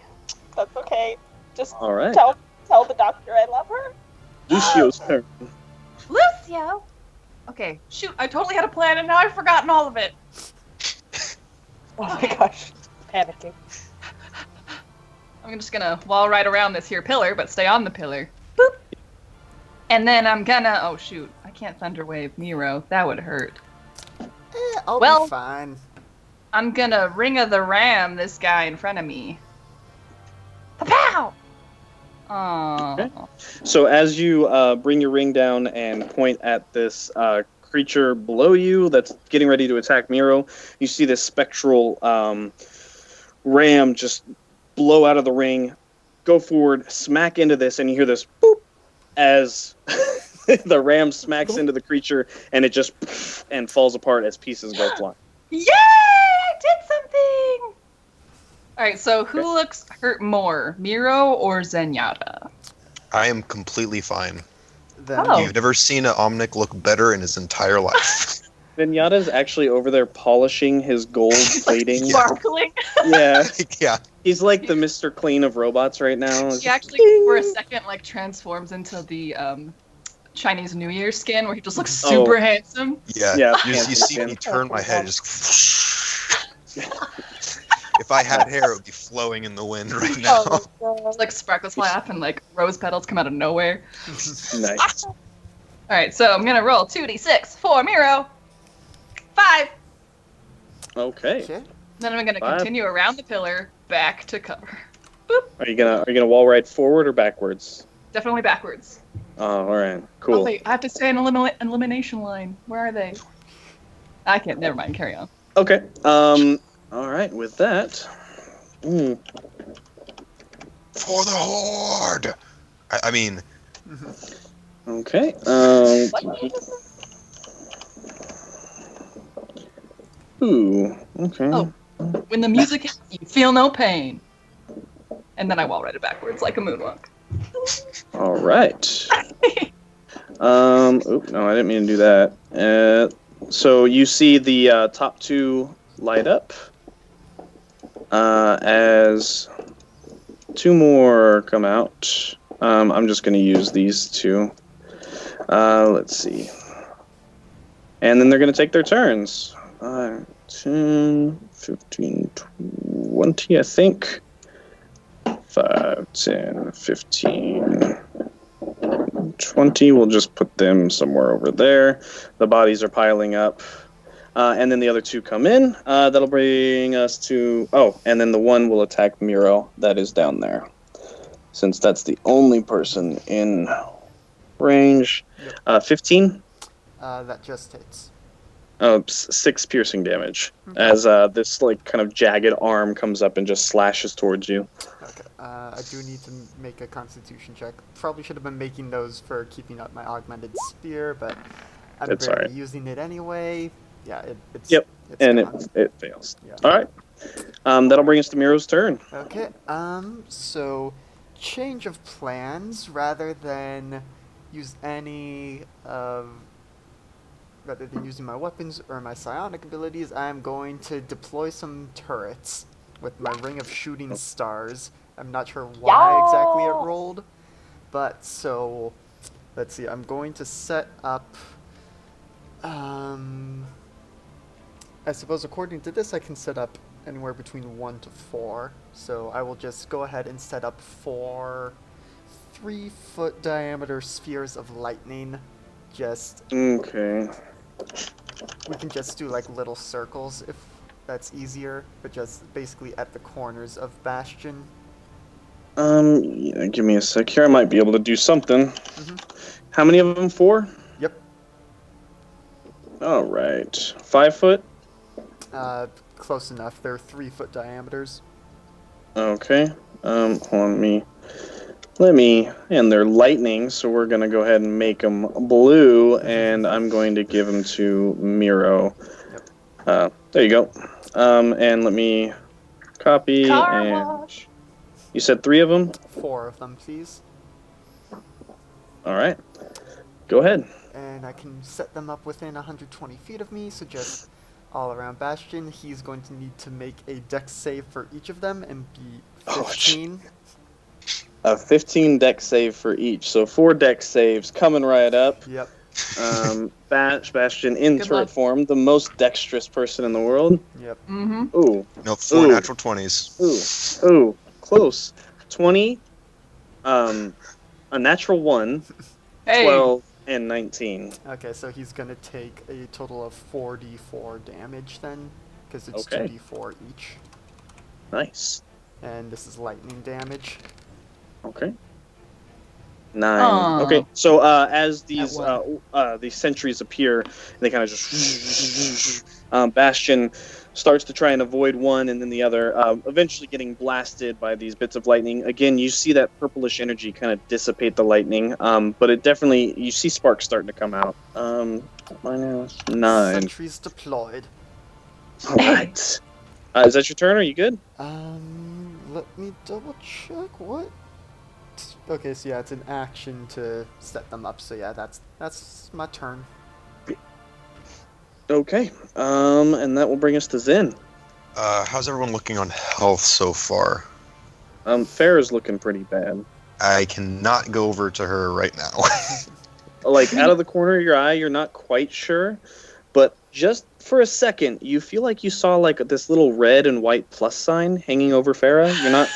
That's okay. Just All right. tell the doctor I love her. Lucio's turn. Lucio! Okay, shoot, I totally had a plan and now I've forgotten all of it. Oh my gosh. Panicking. I'm just gonna wall right around this here pillar, but stay on the pillar. Boop! And then I'm gonna, oh shoot, I can't Thunder Wave Miro, that would hurt. I'll Well- be fine. I'm gonna Ring of the Ram this guy in front of me. Pow! Aww. Okay. So as you bring your ring down and point at this creature below you that's getting ready to attack Miro, you see this spectral ram just blow out of the ring, go forward, smack into this, and you hear this boop as the ram smacks into the creature, and it just and falls apart as pieces go flying. Yay! I did something! Alright, so who looks hurt more, Miro or Zenyatta? I am completely fine. Then Oh. You've never seen an Omnic look better in his entire life. Zenyatta's actually over there polishing his gold plating. Sparkling? Yeah, Yeah. he's like the Mr. Clean of robots right now. He actually, for a second, like transforms into the Chinese New Year skin, where he just looks super handsome. Yeah. Yeah, You handsome see skin. me turn my head, just. If I had hair, it would be flowing in the wind right now. Oh my god. It's like sparkles fly off and like rose petals come out of nowhere. Nice. All right, so I'm gonna roll 2d6 for Miro. 5. Okay. Okay. Then I'm gonna 5. continue around the pillar, back to cover. Are you gonna wall ride forward or backwards? Definitely backwards. Oh, all right, Oh cool. wait, I have to stay in elimination line. Where are they? I can't. Never mind. Carry on. Okay. All right. With that, For the horde. I mean, okay. Ooh. Okay. Oh. When the music hits, you feel no pain. And then I wall ride it backwards like a moonwalk. All right. Oop, no, I didn't mean to do that. So you see the top 2 light up as 2 more come out. I'm just going to use these 2. Let's see. And then they're going to take their turns. 10, 15, 20, I think. 5, 10, 15, 20. We'll just put them somewhere over there. The bodies are piling up. And then the other 2 come in. That'll bring us to... Oh, and then the 1 will attack Miro that is down there. Since that's the only person in range. 15? That just hits. 6 piercing damage. As this like kind of jagged arm comes up and just slashes towards you. Okay. I do need to make a Constitution check. Probably should have been making those for keeping up my augmented spear, but I'm It's barely alright. using it anyway. Yeah, it's Yep. It's And gone. it fails. Yeah. All right. That'll bring us to Miro's turn. Okay. So change of plans rather than use any of. Rather than using my weapons or my psionic abilities, I'm going to deploy some turrets with my ring of shooting stars. I'm not sure why exactly it rolled, but so let's see. I'm going to set up. I suppose according to this, I can set up anywhere between 1 to 4. So I will just go ahead and set up 4 3-foot diameter spheres of lightning. Just Okay. we can just do like little circles if that's easier, but just basically at the corners of Bastion. Yeah, give me a sec here. I might be able to do something. How many of them? 4? Yep. All right. 5 foot? Close enough. They're 3-foot diameters. Okay. Hold on, let me, and they're lightning, so we're going to go ahead and make them blue, and I'm going to give them to Miro. Yep. There you go. And let me copy, Car and wash. you said 3 of them? 4 of them, please. All right. Go ahead. And I can set them up within 120 feet of me, so just all around Bastion. He's going to need to make a dex save for each of them and be 15. A 15 dex save for each, so 4 dex saves coming right up. Yep. Bastion in Good turret luck. form, the most dexterous person in the world. Yep. Mm-hmm. Ooh, no, 4 Ooh. natural 20s. ooh, close. 20, a natural 1, Hey. 12, and 19. Okay, so he's gonna take a total of 4d4 damage then, because it's Okay. 2d4 each. Nice. And this is lightning damage. Okay. 9. Aw. Okay, so as these At these sentries appear, they kind of just Bastion starts to try and avoid one, and then the other, eventually getting blasted by these bits of lightning. Again, you see that purplish energy kind of dissipate the lightning, but it definitely, you see sparks starting to come out. -9. Sentries deployed. All right. Is that your turn? Are you good? Let me double check what. Okay, so yeah, it's an action to set them up. So yeah, that's my turn. Okay. And that will bring us to Zen. How's everyone looking on health so far? Farrah's looking pretty bad. I cannot go over to her right now. Like, out of the corner of your eye, you're not quite sure, but just for a second, you feel like you saw like this little red and white plus sign hanging over Farrah. You're not.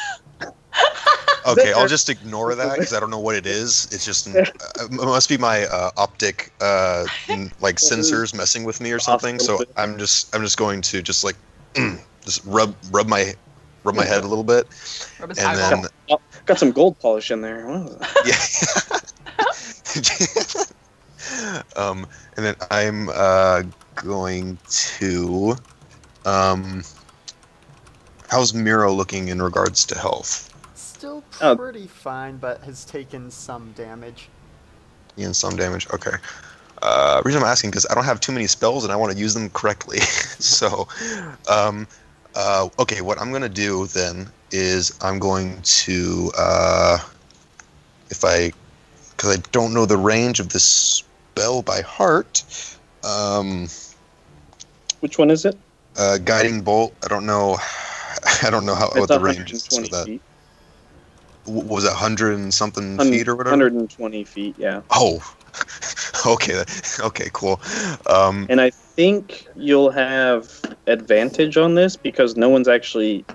Okay, I'll just ignore that because I don't know what it is. It's just it must be my optic like sensors messing with me or something. So I'm just going to just like just rub my head a little bit, Rub his and eyeball. then Oh, got some gold polish in there. What was that? yeah. And then I'm going to how's Miro looking in regards to health? Still Oh. pretty fine, but has taken some damage. He and some damage. Okay. Reason I'm asking because I don't have too many spells and I want to use them correctly. So, okay, what I'm gonna do then is I'm going to because I don't know the range of this spell by heart. Which one is it? Guiding bolt. I don't know. I don't know what It's the range is for 120 that. feet. Was it 100 and something feet or whatever? 120 feet, yeah. Oh, okay. Okay, cool. And I think you'll have advantage on this because no one's actually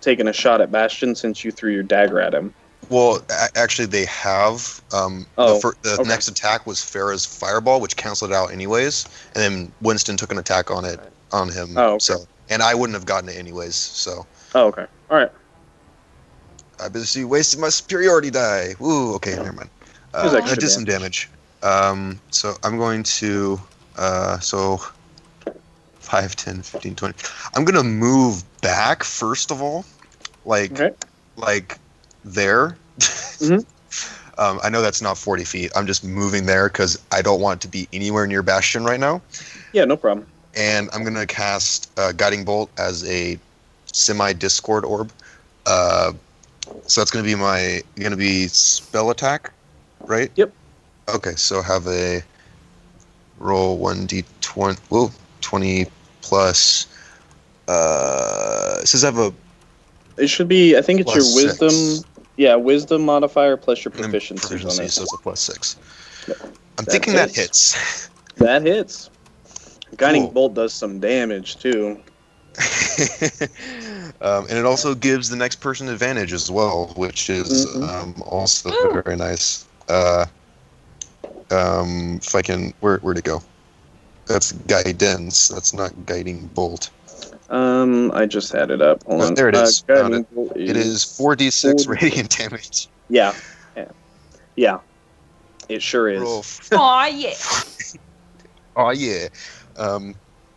taken a shot at Bastion since you threw your dagger at him. Well, actually, they have. The okay. next attack was Farah's fireball, which canceled it out anyways, and then Winston took an attack on him. Oh, okay. So, and I wouldn't have gotten it anyways. So. Oh, okay. All right. I basically wasted my superiority die. Woo. Okay, never mind. There's I extra did some damage. So I'm going to. So 5, 10, 15, 20. I'm gonna move back first of all, like there. Mhm. I know that's not 40 feet. I'm just moving there because I don't want to be anywhere near Bastion right now. Yeah, no problem. And I'm gonna cast Guiding Bolt as a semi-Discord orb. So that's gonna be spell attack, right? Yep. Okay, so have a roll 1d20. Whoa, 20 plus. It says I have a. It should be. I think it's Plus your wisdom. 6. Yeah, wisdom modifier plus your and then proficiency bonus. so it's a plus 6. Yep. I'm That thinking that hits. hits. That hits. Guiding Cool. bolt does some damage too. And it also gives the next person advantage as well, which is also very nice. If I can, where'd it go? That's guidance. That's not guiding bolt. I just had it up. Hold on. There it is. Found Guiding it. bolt It is 4d6 4d6. radiant damage. Yeah. It sure is. Roll. Aw, yeah. Oh yeah.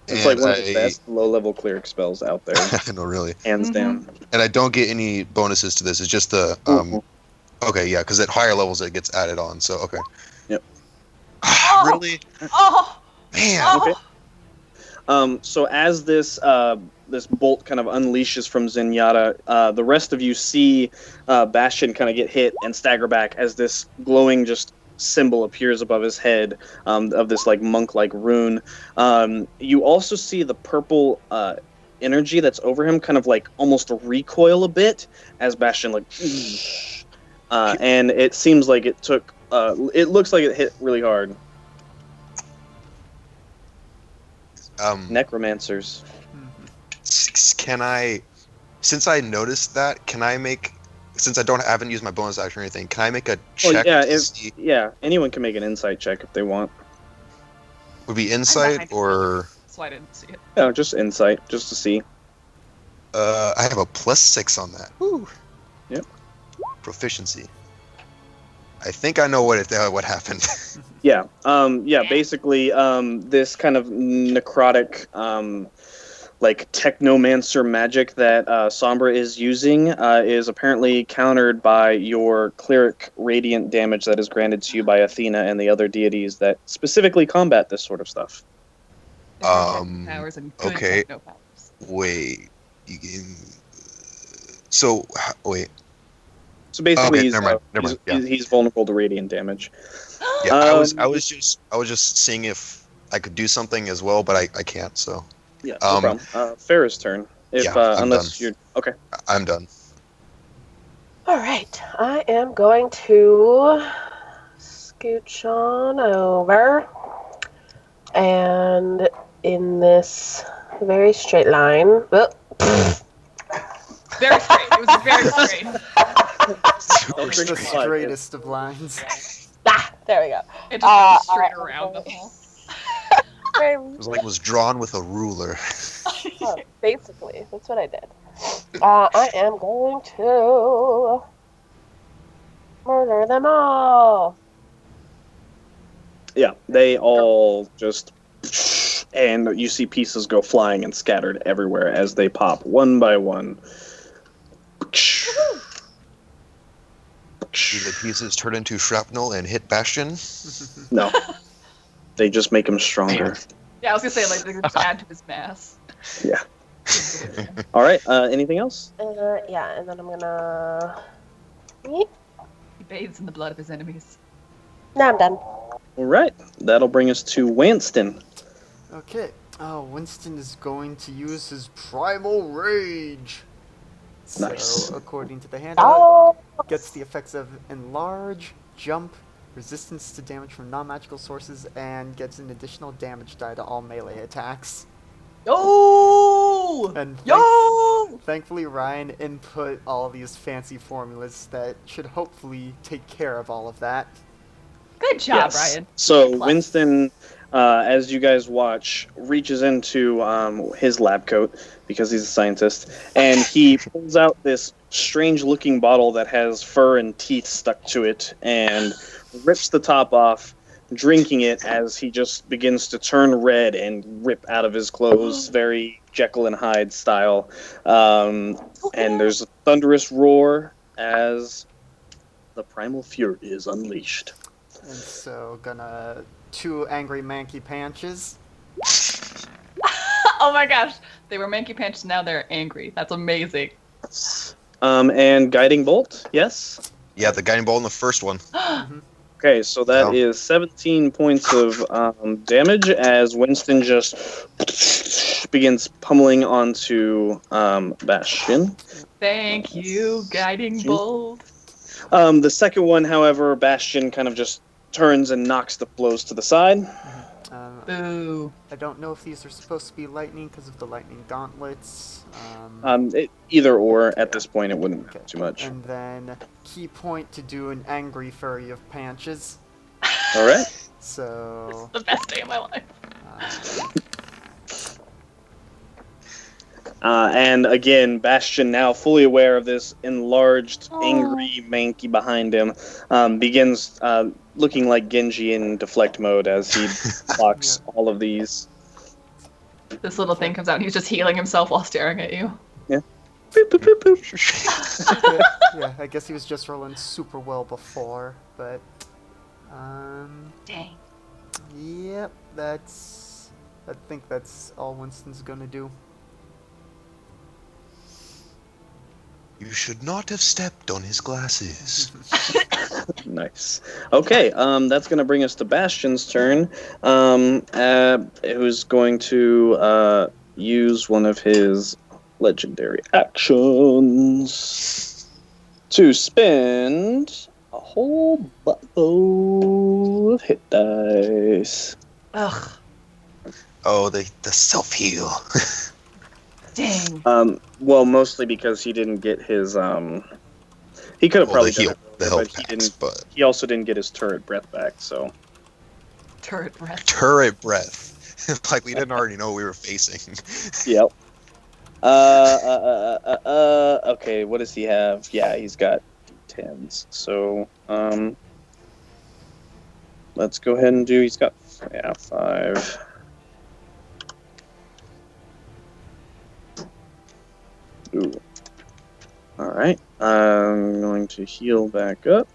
It's like one of the best low-level cleric spells out there, No, really. hands down. And I don't get any bonuses to this. It's just the Okay, yeah, because at higher levels it gets added on. So okay. Yep. Really? Oh, Man. Okay. So as this this bolt kind of unleashes from Zenyatta, the rest of you see Bastion kind of get hit and stagger back as this glowing just symbol appears above his head of this like monk-like rune. You also see the purple energy that's over him kind of like almost recoil a bit as Bastion like and it seems like it took it looks like it hit really hard. Necromancers. Can I, since I noticed that, can I make, since I haven't used my bonus action or anything, can I make a check to see? Yeah, anyone can make an insight check if they want. Would be insight or? That's why I didn't see it. No, just insight, just to see. I have a +6 on that. Woo. Yep. Proficiency. I think I know what happened. Yeah. Basically, this kind of necrotic, like technomancer magic that Sombra is using is apparently countered by your cleric radiant damage that is granted to you by Athena and the other deities that specifically combat this sort of stuff. Powers and good okay. techno powers. Wait. So wait. So basically, Okay, never mind. Yeah. he's vulnerable to radiant damage. Yeah, I was just seeing if I could do something as well, but I can't. So Yeah, no problem. Farah's turn. I'm Unless done. you're okay. I'm done. All right, I am going to scooch on over, and in this very straight line. Very straight. It was very straight. The straightest of lines. There we go. It just went straight around the hole. It was like it was drawn with a ruler. Oh, basically, that's what I did. I am going to murder them all. Yeah, they all just, and you see pieces go flying and scattered everywhere as they pop one by one. Do the pieces turn into shrapnel and hit Bastion? No, they just make him stronger. Yeah, I was gonna say like they could just add to his mass. Yeah. All right. Anything else? Yeah, and then I'm gonna. Yeet. He bathes in the blood of his enemies. Now I'm done. All right. That'll bring us to Winston. Okay. Winston is going to use his primal rage. Nice. So, according to the handout, Oh, gets the effects of enlarge, jump, resistance to damage from non-magical sources, and gets an additional damage die to all melee attacks. Yo! And Yo! thankfully, Ryan input all these fancy formulas that should hopefully take care of all of that. Good job, Yes. Ryan. So Plus. Winston, as you guys watch, reaches into his lab coat because he's a scientist, and he pulls out this strange-looking bottle that has fur and teeth stuck to it, and rips the top off, drinking it as he just begins to turn red and rip out of his clothes, very Jekyll and Hyde style. And there's a thunderous roar as the primal fury is unleashed. And so, gonna 2 angry manky panches. Oh my gosh. They were manky panches, now they're angry. That's amazing. And guiding bolt, yes. Yeah, the guiding bolt in the first one. Okay, so that Wow. is 17 points of damage as Winston just begins pummeling onto Bastion. Thank you, guiding bolt. The second one, however, Bastion kind of just turns and knocks the blows to the side. Boo. I don't know if these are supposed to be lightning because of the lightning gauntlets. Either or, at this point, it wouldn't Okay. matter too much. And then key point to do an angry furry of panches. All right. So, The best day of my life. And again, Bastion, now fully aware of this enlarged, Aw. angry Mankey behind him, begins looking like Genji in deflect mode as he blocks all of these. This little thing comes out and he's just healing himself while staring at you. Boop, boop, boop, boop. yeah, I guess he was just rolling super well before, but Dang. yep, I think that's all Winston's gonna do. You should not have stepped on his glasses. Nice. Okay, that's going to bring us to Bastion's turn, who's going to use one of his legendary actions to spend a whole buttload of hit dice. Ugh. Oh, the self-heal. Dang. Well, mostly because he didn't get his he could have probably the heal, done it, the but health he packs, didn't. but He also didn't get his turret breath back, so. Turret breath. turret breath. Like we didn't already know we were facing. Yep. Okay, what does he have? Yeah, he's got 10s. So, let's go ahead and do. He's got 5. Ooh. All right. I'm going to heal back up.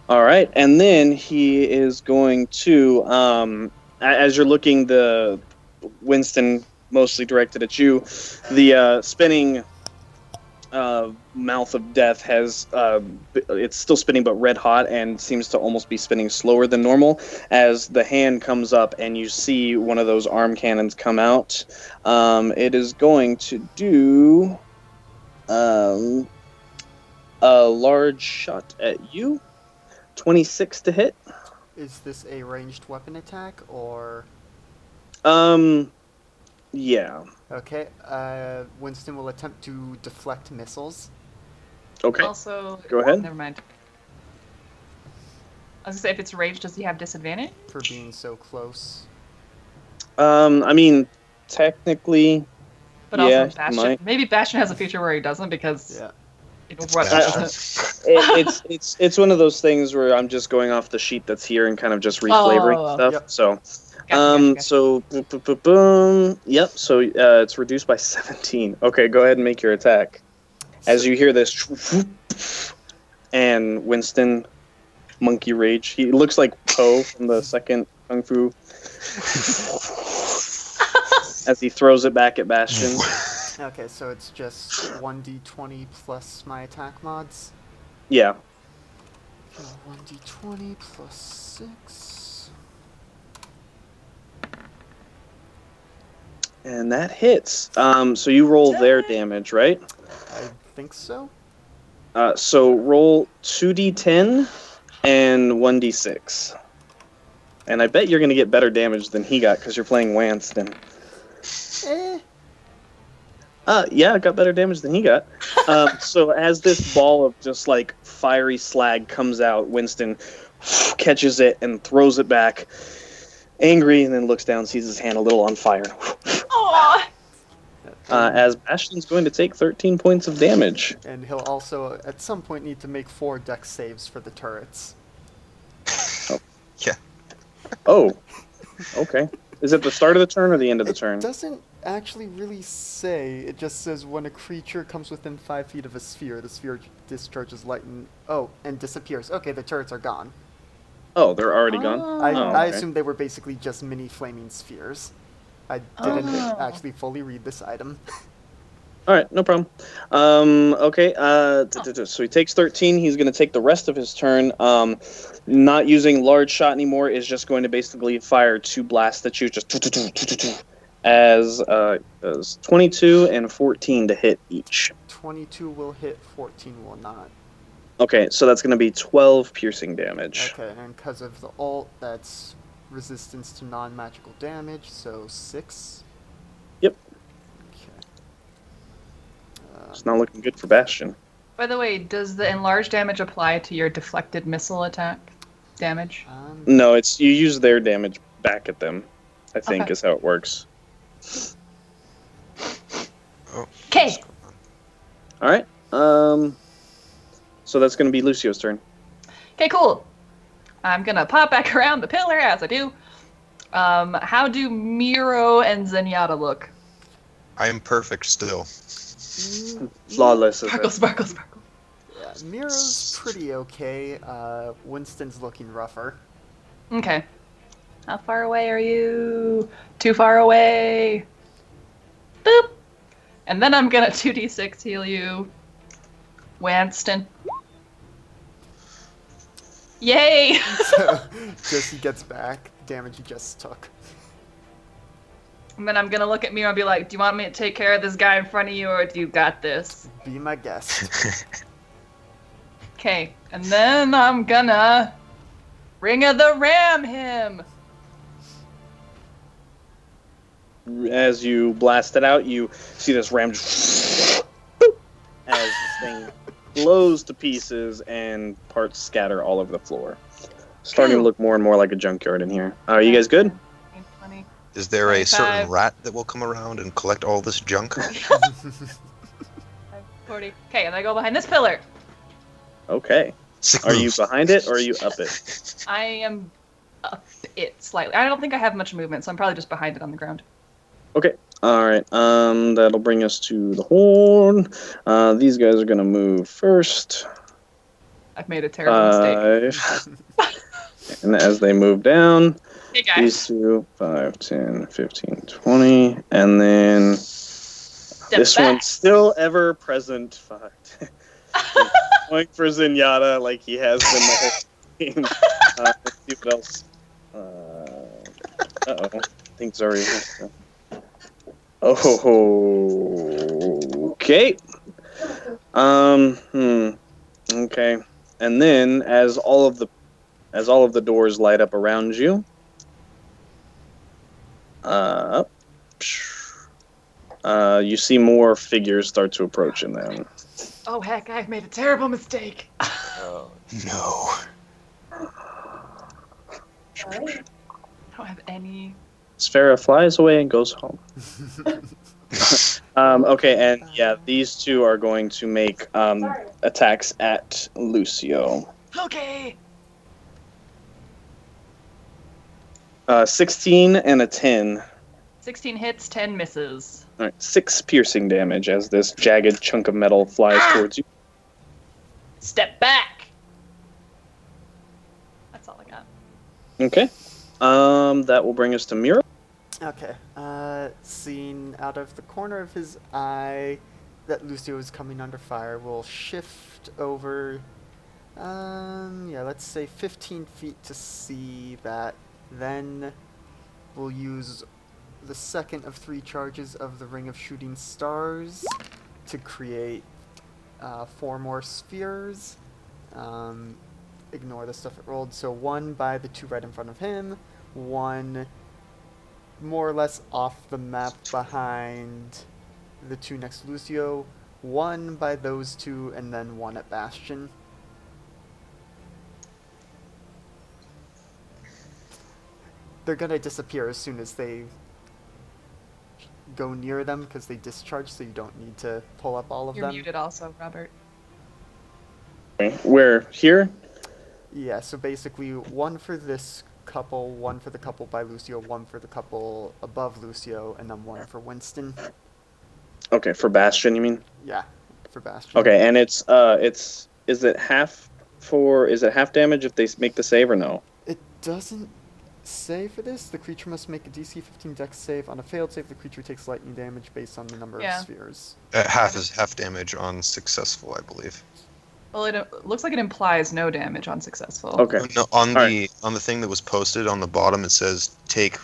All right, and then he is going to, as you're looking, the Winston mostly directed at you, the spinning mouth of death has, it's still spinning but red hot and seems to almost be spinning slower than normal as the hand comes up and you see one of those arm cannons come out. It is going to do a large shot at you. 26 to hit. Is this a ranged weapon attack or? Yeah. Okay. Winston will attempt to deflect missiles. Okay. Also, Go ahead. Never mind. I was gonna say, if it's rage, does he have disadvantage? for being so close. I mean, technically, But yeah, also he Bastion. might. Maybe Bastion has a feature where he doesn't because Yeah. in Overwatch Bastion. doesn't. It's one of those things where I'm just going off the sheet that's here and kind of just reflavoring Oh. stuff. Yep. So, Gotcha. so boom. Yep. So it's reduced by 17. Okay, go ahead and make your attack. As So- you hear this, and Winston, monkey rage. He looks like Po from the second Kung Fu. As he throws it back at Bastion. Okay, so it's just 1d20 plus my attack mods. Yeah. 1d20 plus 6. And that hits. So you roll their damage, right? I think so. So roll 2d10 and 1d6. And I bet you're going to get better damage than he got because you're playing Wanston. Eh. Yeah, I got better damage than he got. So as this ball of just like fiery slag comes out, Winston catches it and throws it back, angry, and then looks down, sees his hand a little on fire. Aw. As Bastion's going to take 13 points of damage. And he'll also, at some point, need to make 4 dex saves for the turrets. Yeah. Oh, okay. Is it the start of the turn or the end of the turn? It doesn't actually really say. It just says when a creature comes within 5 feet of a sphere, the sphere discharges lightning. Oh, and disappears. Okay, the turrets are gone. Oh, they're already gone? I, Oh, I okay. assumed they were basically just mini flaming spheres. I didn't Oh. actually fully read this item. All right, no problem. Okay, so he takes 13. He's going to take the rest of his turn. Not using large shot anymore, is just going to basically fire 2 blasts at you, just as 22 and 14 to hit each. 22 will hit, 14 will not. Okay, so that's going to be 12 piercing damage. Okay, and because of the ult, that's resistance to non-magical damage, so 6. Yep. Okay. It's not looking good for Bastion. By the way, does the enlarged damage apply to your deflected missile attack damage? No, it's you use their damage back at them, I think Okay. is how it works. Okay. All right. So that's going to be Lucio's turn. Okay, cool. I'm gonna pop back around the pillar as I do. How do Miro and Zenyatta look? I am perfect still. Flawless. Is Sparkle, it? sparkle, sparkle. Yeah, Miro's pretty okay. Winston's looking rougher. Okay. How far away are you? Too far away. Boop. And then I'm gonna 2d6 heal you. Wanston. Yay! So, just he gets back damage he just took. And then I'm gonna look at Miro and be like, do you want me to take care of this guy in front of you or do you got this? Be my guest. Okay. And then I'm gonna Ring of the Ram him! As you blast it out, you see this ram just as this thing blows to pieces and parts scatter all over the floor. Starting to look more and more like a junkyard in here. Are you guys good? 20. Is there a 25. certain rat that will come around and collect all this junk? 40. Okay, and I go behind this pillar. Okay. Sick Are you moves. behind it or are you up it? I am up it slightly. I don't think I have much movement, so I'm probably just behind it on the ground. Okay. All right. That'll bring us to the horn. These guys are gonna move first. I've made a terrible mistake. 5. And as they move down, Hey these guys, two, 5, 10, 15, 20, and then this back. one's still ever present. 5, 10. Going for Zenyatta like he has been the whole game. Let's see what else. Uh-oh. Things are... Oh, okay. Okay. And then as all of the doors light up around you, you see more figures start to approach in them. Oh heck, I've made a terrible mistake. No. I don't have any. Sphera flies away and goes home. Okay, and yeah, these two are going to make attacks at Lucio. Okay. 16 and a 10. 16 hits, 10 misses. All right, 6 piercing damage as this jagged chunk of metal flies towards you. Step back. That's all I got. Okay. That will bring us to Mira. Okay. Seeing out of the corner of his eye that Lucio is coming under fire, we'll shift over. Yeah, let's say 15 feet to see that. Then we'll use the second of 3 charges of the Ring of Shooting Stars to create 4 more spheres. Ignore the stuff it rolled. So 1 by the 2 right in front of him, 1 more or less off the map behind the 2 next to Lucio, 1 by those 2, and then 1 at Bastion. They're gonna disappear as soon as they go near them because they discharge, so you don't need to pull up all of You're them. muted also, Robert. Where? Here? Yeah, so basically 1 for this couple, 1 for the couple by Lucio, 1 for the couple above Lucio, and then 1 for Winston. Okay, for Bastion, you mean? Yeah, for Bastion. Okay, and is it half damage if they make the save or no? It doesn't say for this. The creature must make a DC 15 Dex save. On a failed save, the creature takes lightning damage based on the number of spheres. Half is half damage on successful, I believe. Well, it looks like it implies no damage on successful. Okay. No, on All on the thing that was posted on the bottom, it says take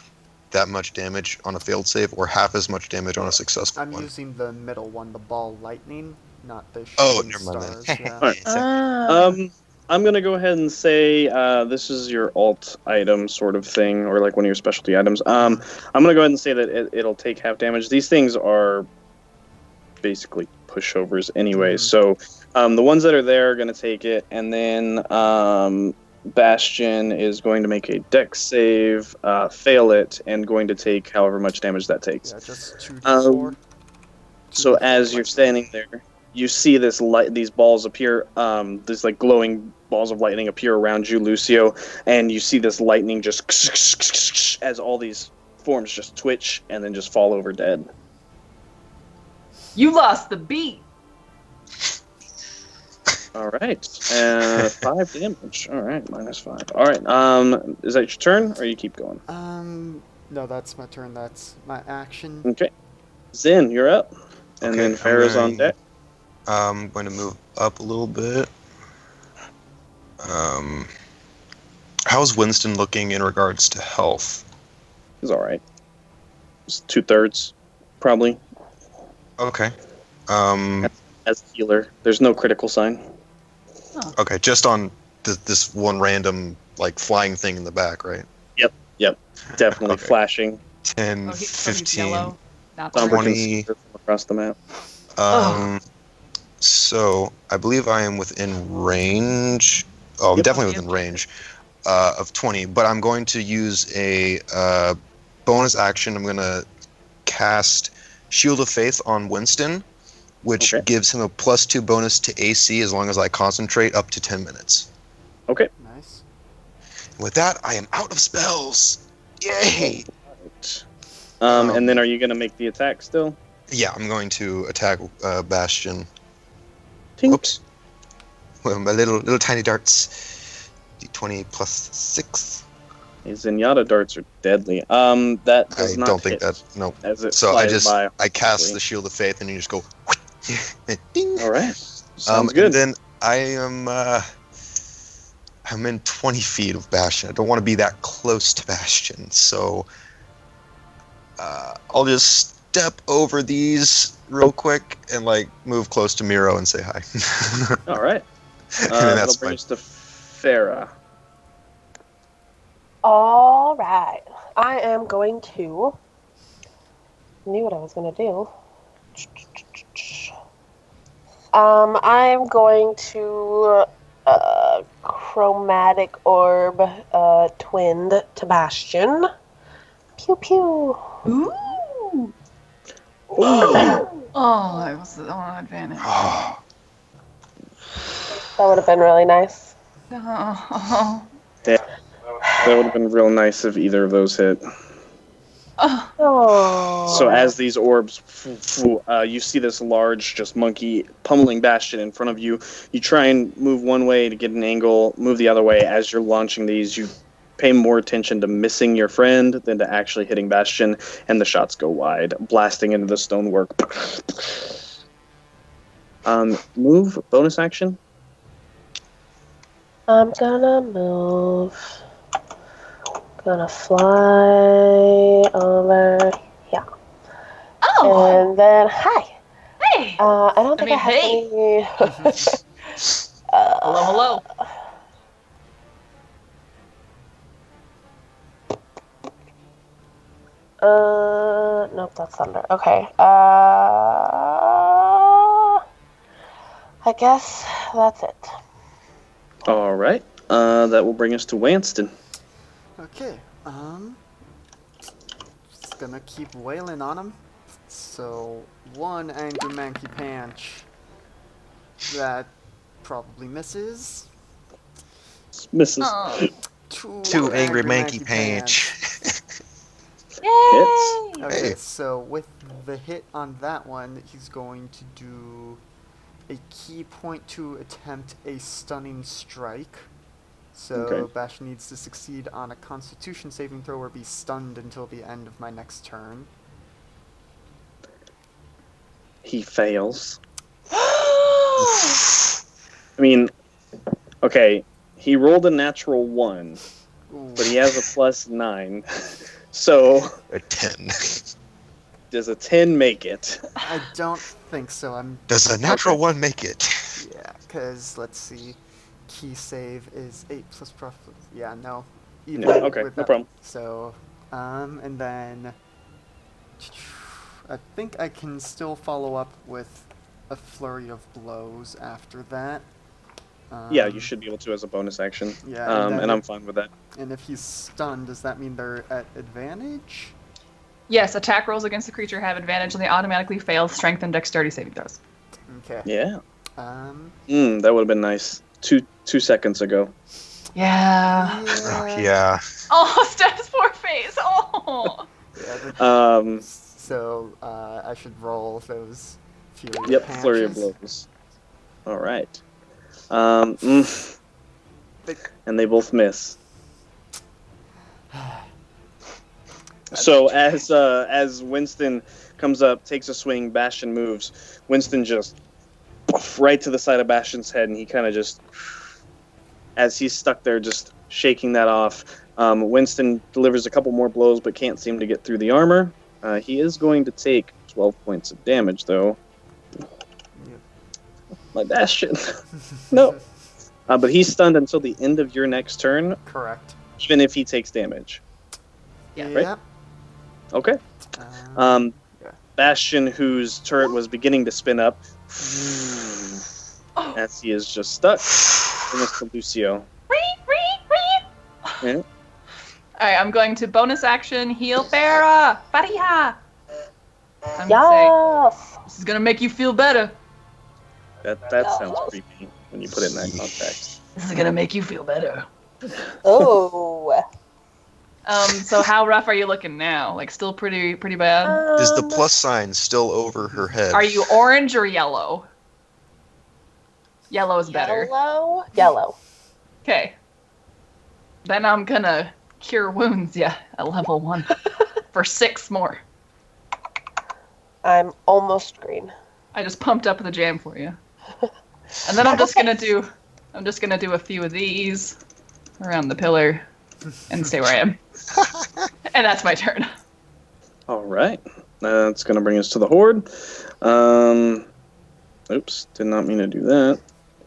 that much damage on a failed save or half as much damage on a successful I'm one. using the middle one, the ball lightning, not the Oh, shooting never mind stars. then. Yeah. Alright. Ah. I'm gonna go ahead and say this is your alt item sort of thing, or like one of your specialty items. I'm gonna go ahead and say that it'll take half damage. These things are basically pushovers anyway, so the ones that are there are gonna take it, and then Bastion is going to make a dex save, fail it, and going to take however much damage that takes. Yeah, just 2d4. So as you're standing there, you see these balls appear, these like glowing balls of lightning appear around you, Lucio, and you see this lightning just as all these forms just twitch and then just fall over dead. You lost the beat. All right, 5 damage. All right, -5. All right, is that your turn, or you keep going? No, that's my turn. That's my action. Okay, Zen, you're up, and then Farrah's on deck. I'm going to move up a little bit. How's Winston looking in regards to health? He's all right. It's 2/3, probably. Okay. As a healer, there's no critical sign. Okay, just on this one random like flying thing in the back, right? Yep. Definitely Okay. flashing. 10, He's 15, yellow, not Somber orange. 20. concealer from across the map. So I believe I am within range. Oh, I'm Yep. definitely within range of 20. But I'm going to use a bonus action. I'm going to cast Shield of Faith on Winston, which Okay. gives him a +2 bonus to AC as long as I concentrate up to 10 minutes. Okay. Nice. With that, I am out of spells. Yay! And then are you going to make the attack still? Yeah, I'm going to attack Bastion. Tink. Oops. Well, my little tiny darts. D20 +6. These Zenyatta darts are deadly. That does I not don't think hit that. No. as it So flies by. I cast the Shield of Faith, and you just go. Ding. All right. Sounds good. And then I am. I'm in 20 feet of Bastion. I don't want to be that close to Bastion, so I'll just step over these real quick and like move close to Miro and say hi. All right. And That'll that's bring my us to Farrah. All right. I am going to. Knew what I was going to do. I'm going to chromatic orb twinned to Bastion. Pew pew. Ooh. Ooh. Oh, I was on advantage. That would have been really nice. Oh. That would have been real nice if either of those hit. Oh. So as these orbs, you see this large, just monkey pummeling Bastion in front of you. You try and move one way to get an angle, move the other way. As you're launching these, you pay more attention to missing your friend than to actually hitting Bastion, and the shots go wide, blasting into the stonework. Move, bonus action. I'm gonna move. Gonna fly over here. Oh. And then, hi. Hey. I don't think I mean, have hey. any. Hello. Nope, that's thunder. Okay. I guess that's it. All right. That will bring us to Wanston. Okay, just gonna keep wailing on him. So, one Angry Manky Punch. That probably misses. Misses. Oh. Two angry manky pants. Yay. Okay, Hey. so with the hit on that one, he's going to do a key point to attempt a stunning strike. So Okay. Bash needs to succeed on a Constitution saving throw or be stunned until the end of my next turn. He fails. I mean, okay, he rolled a natural 1, Ooh. but he has a +9. So, A 10. does a 10 make it? I don't think so. Does a natural one make it? Yeah, because let's see, key save is 8 plus profit. Yeah, no. Even No, okay, with no that. problem. So, and then I think I can still follow up with a flurry of blows after that. Yeah, you should be able to as a bonus action. Yeah, And I'm fine with that. And if he's stunned, does that mean they're at advantage? Yes, attack rolls against the creature have advantage, and they automatically fail strength and dexterity saving throws. Okay. Yeah. Um. That would have been nice. Two seconds ago. Yeah. Yeah. Oh, Steph's poor face. Oh. Yeah, so I should roll those fury Yep, patches. flurry of blows. All right. And they both miss. So as Winston comes up, takes a swing, Bastion moves. Winston just right to the side of Bastion's head, and he kind of just, as he's stuck there, just shaking that off. Winston delivers a couple more blows, but can't seem to get through the armor. He is going to take 12 points of damage, though. Yep. My Bastion. No. But he's stunned until the end of your next turn, Correct. even if he takes damage. Yeah. Right? Yep. Okay. Yeah. Bastion, whose turret was beginning to spin up, Oh. as he is just stuck. Almost to Lucio. Yeah. Alright, I'm going to bonus action heal Farah. Fariha. I'm gonna say, Yes. this is gonna make you feel better. That sounds creepy when you put it in that context. This is gonna make you feel better. Oh. So how rough are you looking now? Like still pretty bad? Is the plus sign still over her head? Are you orange or yellow? Yellow is better. Yellow. Okay. Then I'm gonna cure wounds, yeah, at level 1. For 6 more. I'm almost green. I just pumped up the jam for you. And then I'm just gonna do a few of these around the pillar and stay where I am. And that's my turn. All right. That's going to bring us to the Horde. Oops, did not mean to do that.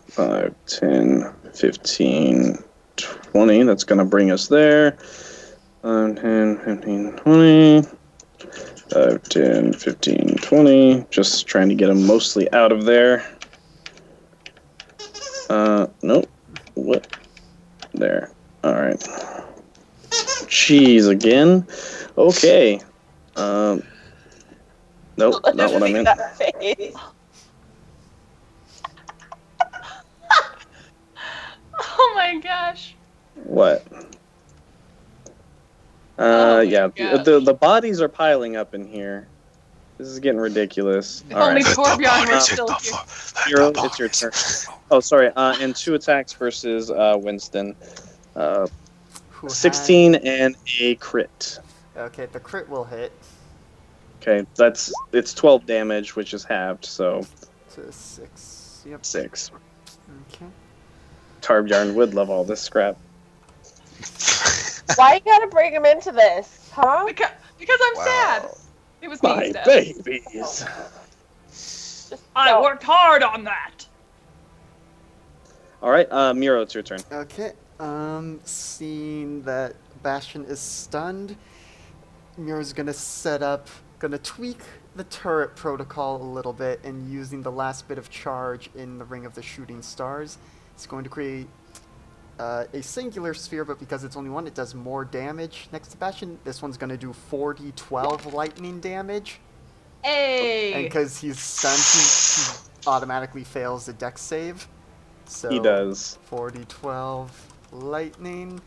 5, 10, 15, 20. That's going to bring us there. 10, 15, 20. 5, 10, 15, 20. Just trying to get them mostly out of there. Nope. What? Jeez, again? Okay. Nope, not what I Literally meant. that face. Oh my gosh. What? Oh my Yeah, gosh. the bodies are piling up in here. This is getting ridiculous. If All only right, Torbjorn were still here. Hero, it's your turn. Oh, sorry. And 2 attacks versus Winston. Who 16 and a crit. Okay, the crit will hit Okay, it's 12 damage, which is halved, so to 6. Yep. 6. Okay. Tarbjarn would love all this scrap. Why you gotta bring him into this, huh? Because I'm sad. It was me My instead. babies. I worked hard on that. All right, Miro, it's your turn. Okay. Seeing that Bastion is stunned, Miro's gonna tweak the turret protocol a little bit, and using the last bit of charge in the Ring of the Shooting Stars, it's going to create a singular sphere, but because it's only one, it does more damage next to Bastion. This one's gonna do 4d12 lightning damage. Hey. And because he's stunned, he automatically fails the dex save. So He does. 4d12 lightning.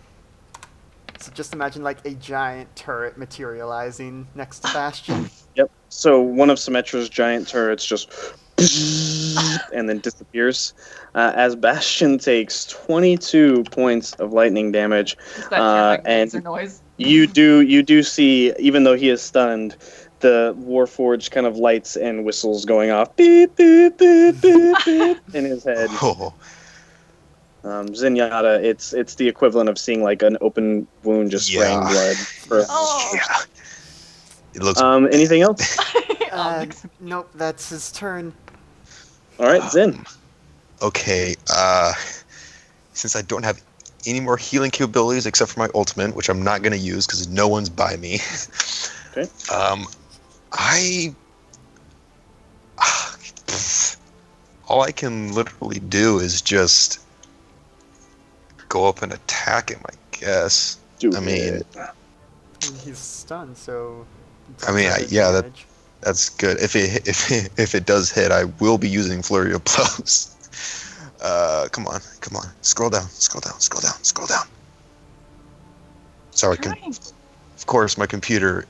So just imagine like a giant turret materializing next to Bastion. Yep. So one of Symmetra's giant turrets just and then disappears as Bastion takes 22 points of lightning damage. Is that terrifying and laser noise? you do see, even though he is stunned, the Warforged kind of lights and whistles going off beep, beep, beep, beep, beep, in his head. Oh, Zenyatta, it's the equivalent of seeing like an open wound just spraying blood. Oh. yeah. It looks. Anything else? Nope, that's his turn. All right, Zen. Okay. Since I don't have any more healing capabilities except for my ultimate, which I'm not going to use because no one's by me. Okay. All I can literally do is just go up and attack him, I guess. I mean, He's stunned, so. yeah, that's good. If it does hit, I will be using Flurry of Blows. Come on. Scroll down. Sorry, of course, my computer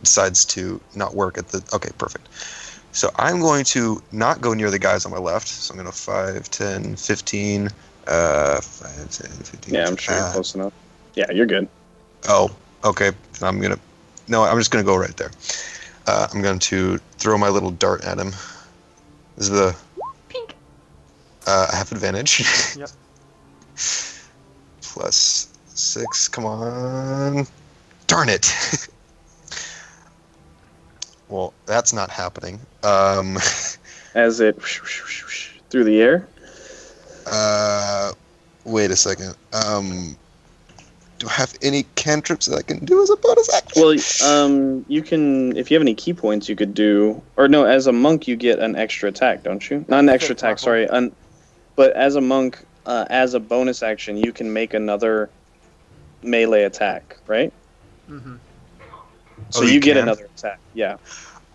decides to not work at the... Okay, perfect. So I'm going to not go near the guys on my left. So I'm going to 5, 10, 15... 5, 10, 15... Yeah, I'm sure you're close enough. Yeah, you're good. Oh, okay. I'm just going to go right there. I'm going to throw my little dart at him. This is the... Pink. I have advantage. Yep. Plus 6, come on. Darn it. Well, that's not happening. As it through the air. Wait a second. Do I have any cantrips that I can do as a bonus action? Well, you can, if you have any key points, you could do, or no, as a monk you get an extra attack, don't you? Not an extra attack, sorry. But as a monk, as a bonus action, you can make another melee attack, right? Mm-hmm. So Oh, you get can? another attack, yeah.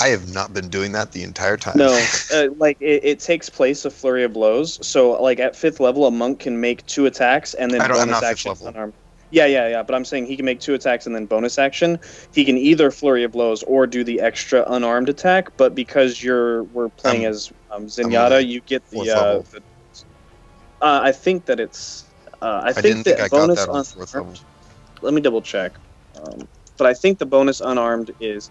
I have not been doing that the entire time. No, it takes place of Flurry of Blows. So, like, at 5th level, a monk can make 2 attacks and then I'm bonus not 5th action level. unarmed. Yeah, but I'm saying he can make 2 attacks and then bonus action. He can either Flurry of Blows or do the extra unarmed attack, but because we're playing as Zenyatta, like you get fourth level. I think that it's... I didn't think I got bonus that on 4th level. Let me double check. But I think the bonus unarmed is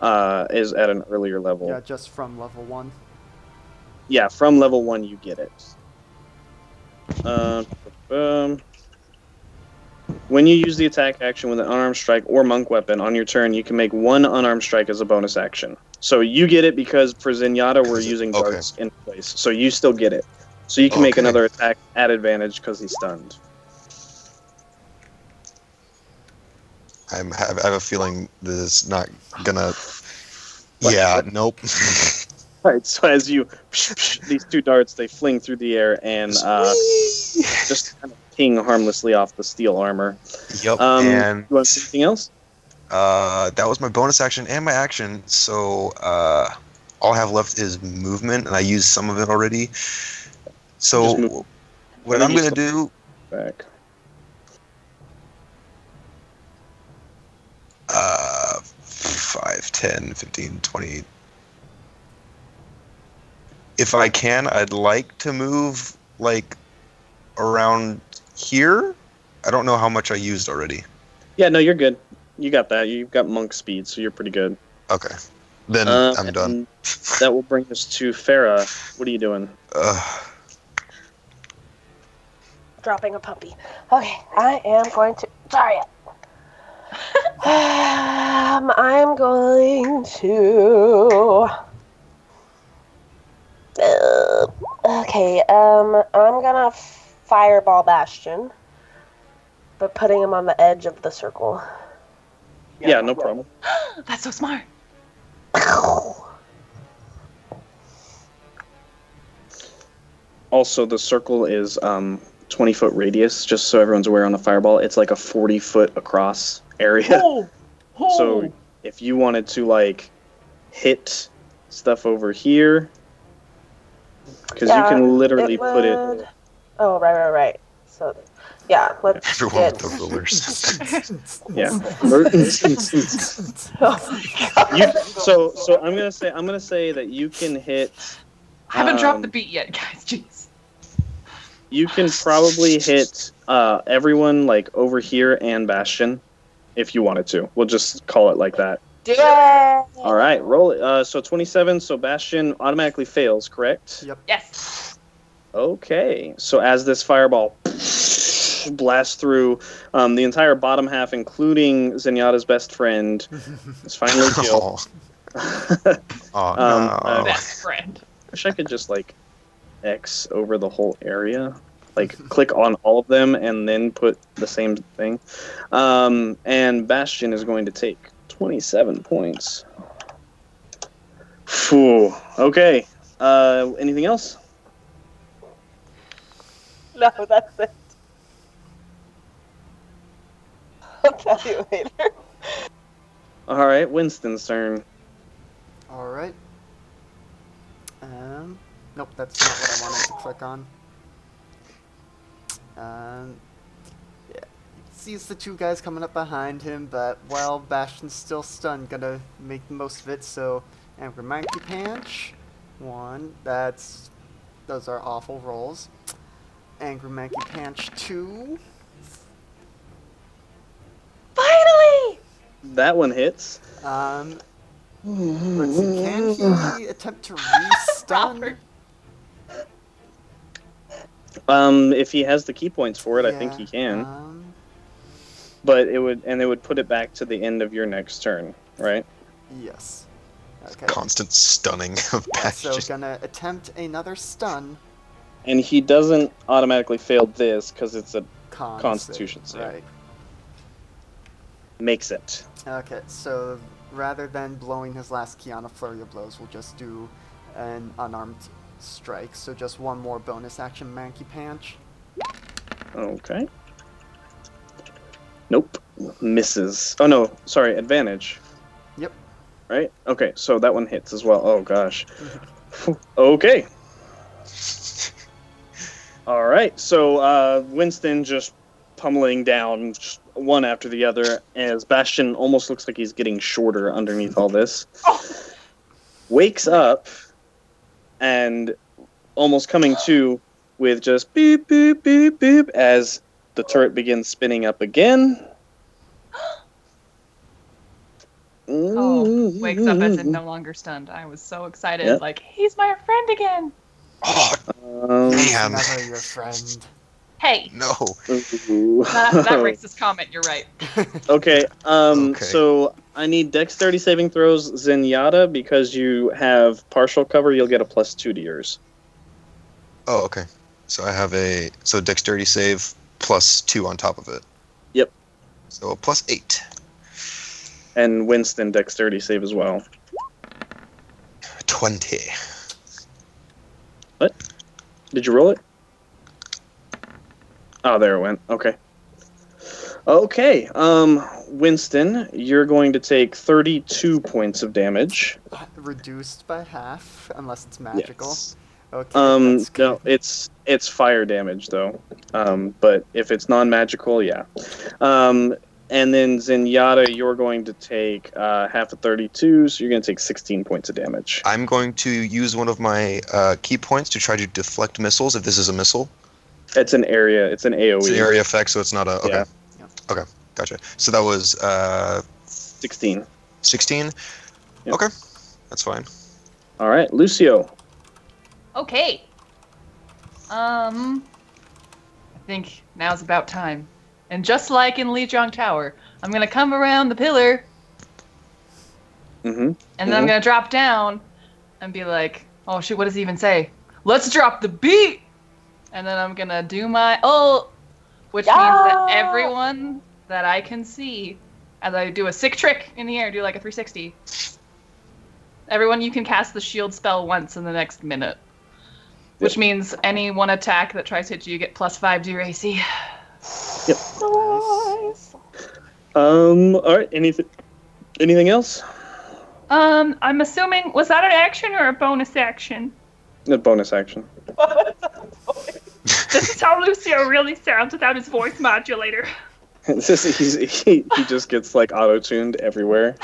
at an earlier level. Yeah, just from level 1. Yeah, from level 1 you get it. When you use the attack action with an unarmed strike or monk weapon on your turn, you can make 1 unarmed strike as a bonus action. So you get it because for Zenyatta we're using darts in place. So you still get it. So you can make another attack at advantage because he's stunned. I have a feeling this is not gonna... Yeah, nope. Alright, so as you... these 2 darts, they fling through the air and just kind of ping harmlessly off the steel armor. Yep. You And want to do anything else? that was my bonus action and my action. So all I have left is movement, and I used some of it already. Just So move. what And then I'm you gonna do. Back. 5, 10, 15, 20. If I can, I'd like to move like around here. I don't know how much I used already. Yeah, no, you're good. You got that. You've got monk speed, so you're pretty good. Okay, then I'm done. And that will bring us to Farah. What are you doing? Dropping a puppy. Okay, I am going to. Sorry. I'm going to. Okay, I'm gonna fireball Bastion, but putting him on the edge of the circle. Yeah, no problem. That's so smart. Also, the circle is 20-foot radius, just so everyone's aware on a fireball. It's like a 40-foot across area. So if you wanted to, like, hit stuff over here, because you can literally put it... Oh, right. So, yeah, let's Everyone get... with the rulers. Yeah. So I'm gonna say that you can hit... I haven't dropped the beat yet, guys. Jeez. You can probably hit everyone like over here and Bastion if you wanted to. We'll just call it like that. Do it! All right, roll it. So 27. So Bastion automatically fails, correct? Yep. Yes. Okay. So as this fireball blasts through the entire bottom half, including Zenyatta's best friend, is finally killed. No. Best friend. Wish I could just like X over the whole area, like click on all of them and then put the same thing. And Bastion is going to take 27 points. Phew. Okay. Anything else? No, that's it. I'll tell you later. All right, Winston's turn. All right. Nope, that's not what I wanted to click on. Yeah, he sees the two guys coming up behind him, but while Bastion's still stunned, gonna make the most of it. So, Angry Monkey Punch, 1. Those are awful rolls. Angry Monkey Punch 2. Finally! That one hits. Let's see, can he attempt to re-stun? If he has the key points for it, I think he can. But it would put it back to the end of your next turn, right? Yes. Okay. Constant stunning of So Bastion. gonna attempt another stun. And he doesn't automatically fail this because it's a Constitution save. Right. Makes it. Okay, so rather than blowing his last key on a flurry of blows, we'll just do an unarmed strike. So just one more bonus action Monkey Punch. Okay. Nope. Misses. Oh no, sorry, advantage. Yep. Right? Okay, so that one hits as well. Oh gosh. Okay. All right, so Winston just pummeling down just one after the other as Bastion almost looks like he's getting shorter underneath all this. Wakes up and almost coming to with just beep, beep, beep, beep as the turret begins spinning up again. Oh, wakes up as in no longer stunned. I was so excited. Yep. Like, he's my friend again. Oh, He's damn. never your friend. Hey, No. that racist comment, you're right. Okay, Okay. so I need dexterity saving throws, Zenyatta, because you have partial cover, you'll get a +2 to yours. Oh, okay. So I have dexterity save +2 on top of it. Yep. So a +8. And Winston, dexterity save as well. 20. What? Did you roll it? Oh, there it went. Okay. Okay. Winston, you're going to take 32 points of damage. Reduced by half, unless it's magical. Yes. Okay, that's good. No, it's fire damage though. But if it's non-magical, yeah. And then Zenyatta, you're going to take half of 32, so you're going to take 16 points of damage. I'm going to use one of my key points to try to deflect missiles if this is a missile. It's an area. It's an AOE. It's an area effect, so it's not a... Okay. Yeah. Okay, gotcha. So that was 16. 16? Yep. Okay, that's fine. All right, Lucio. Okay. I think now's about time. And just like in Lijiang Tower, I'm gonna come around the pillar, and then I'm gonna drop down and be like, oh shoot, what does he even say? Let's drop the beat! And then I'm gonna do my ult, which means that everyone that I can see, as I do a sick trick in the air, do like a 360. Everyone, you can cast the shield spell once in the next minute. Which means any one attack that tries to hit you, you get +5 to your AC. Yep. Nice. All right. Anything else? I'm assuming, was that an action or a bonus action? A bonus action. This is how Lucio really sounds without his voice modulator. He just gets like auto-tuned everywhere.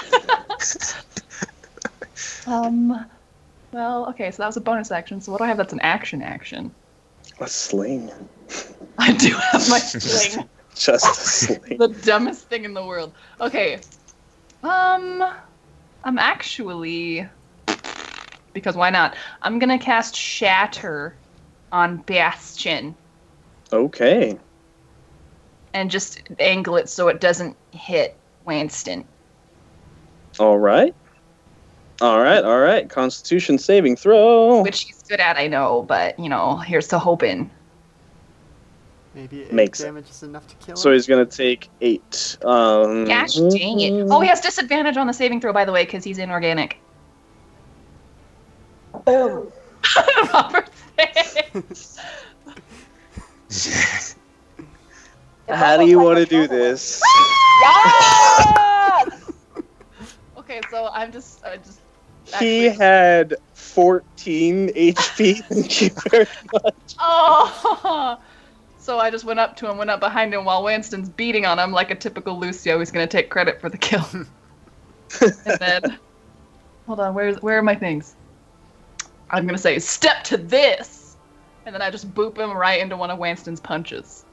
Well, okay, so that was a bonus action. So what do I have that's an action? A sling. I do have my sling. Just a sling. The dumbest thing in the world. Okay. I'm actually, because why not? I'm gonna cast Shatter on Bastion Okay. and just angle it so it doesn't hit Winston. All right. Constitution saving throw. Which he's good at, I know, but, here's to hoping. Maybe 8 Makes damage is enough to kill him. So he's going to take 8. Gosh dang it. Oh, he has disadvantage on the saving throw, by the way, because he's inorganic. Boom. Robert says. How do you want to do this? Yes! Okay, so I'm just He actually- had 14 HP. Thank you very much. Oh! So I just went up behind him while Winston's beating on him like a typical Lucio who's gonna take credit for the kill. And then, hold on, where are my things? I'm gonna say, step to this! And then I just boop him right into one of Winston's punches.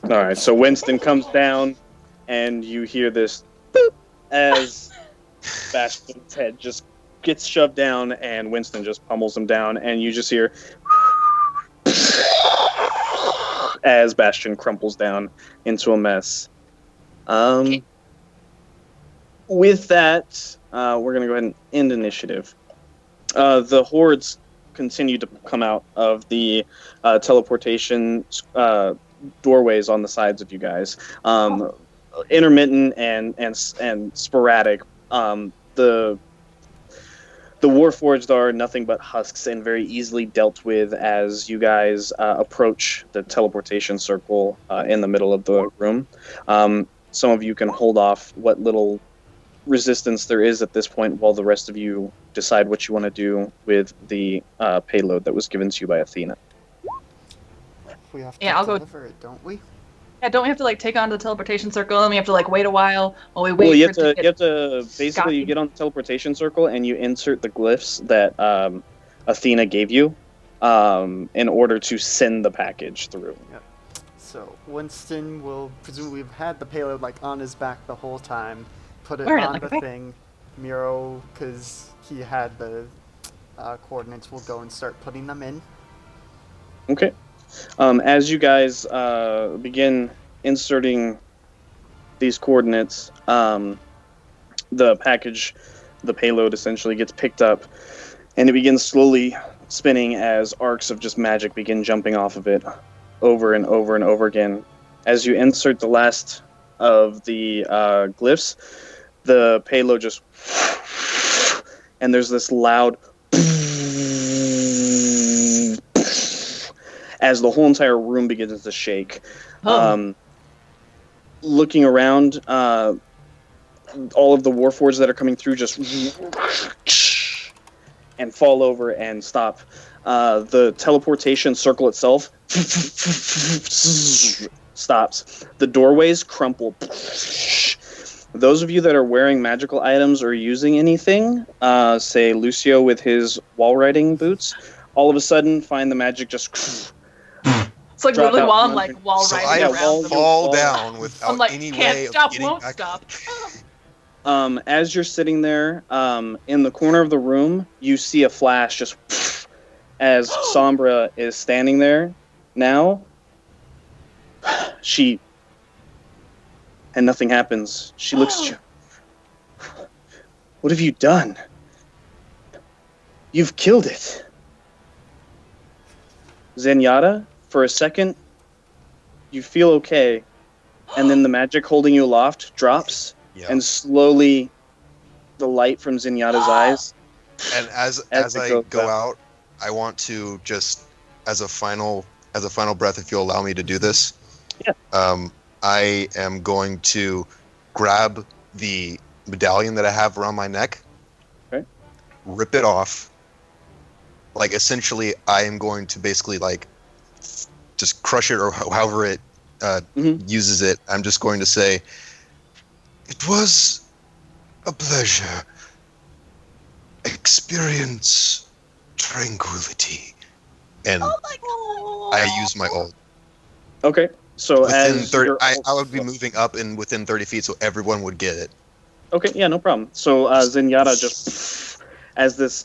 All right, so Winston comes down, and you hear this boop as Bastion's head just gets shoved down, and Winston just pummels him down, and you just hear as Bastion crumples down into a mess. Okay. With that, we're going to go ahead and end initiative. The hordes continue to come out of the teleportation doorways on the sides of you guys. Intermittent and sporadic. The Warforged are nothing but husks and very easily dealt with as you guys approach the teleportation circle in the middle of the room. Some of you can hold off what little resistance there is at this point while the rest of you decide what you want to do with the payload that was given to you by Athena. We have to Yeah, I'll go- deliver it, don't we? Yeah, don't we have to take on the teleportation circle and we have to wait a while while we wait Well, you for have it to basically Scotty. you get on the teleportation circle and you insert the glyphs that Athena gave you in order to send the package through. So Winston will presumably have had the payload on his back the whole time, put it Wearing it on like a the bag. thing. Miro, because he had the coordinates, will go and start putting them in. Okay. As you guys begin inserting these coordinates, the package, the payload essentially gets picked up, and it begins slowly spinning as arcs of just magic begin jumping off of it over and over and over again. As you insert the last of the glyphs, the payload just... and there's this loud... as the whole entire room begins to shake. Oh. Looking around, all of the Warforged that are coming through just and fall over and stop. The teleportation circle itself stops. The doorways crumple. Those of you that are wearing magical items or using anything, say Lucio with his wall riding boots, all of a sudden find the magic just It's like drop literally out while from I'm like under- wall So riding I around. fall down without I'm like, any can't way stop, of getting won't back. stop. As you're sitting there, in the corner of the room, you see a flash just as Sombra is standing there now. And nothing happens. She looks at you. What have you done? You've killed it. Zenyatta, for a second, you feel okay, and then the magic holding you aloft drops, Yeah. and slowly the light from Zenyatta's eyes. And as As it I goes go out. out, I want to just as a final breath, if you'll allow me to do this. Yeah. I am going to grab the medallion that I have around my neck, Okay. rip it off. Like essentially, I am going to basically like just crush it, or however it uses it. I'm just going to say, "It was a pleasure. Experience tranquility," and I use my ult. Okay, so Within as 30, your I ult- would be moving up and within 30 feet, so everyone would get it. Okay, yeah, no problem. So Zenyatta just, as this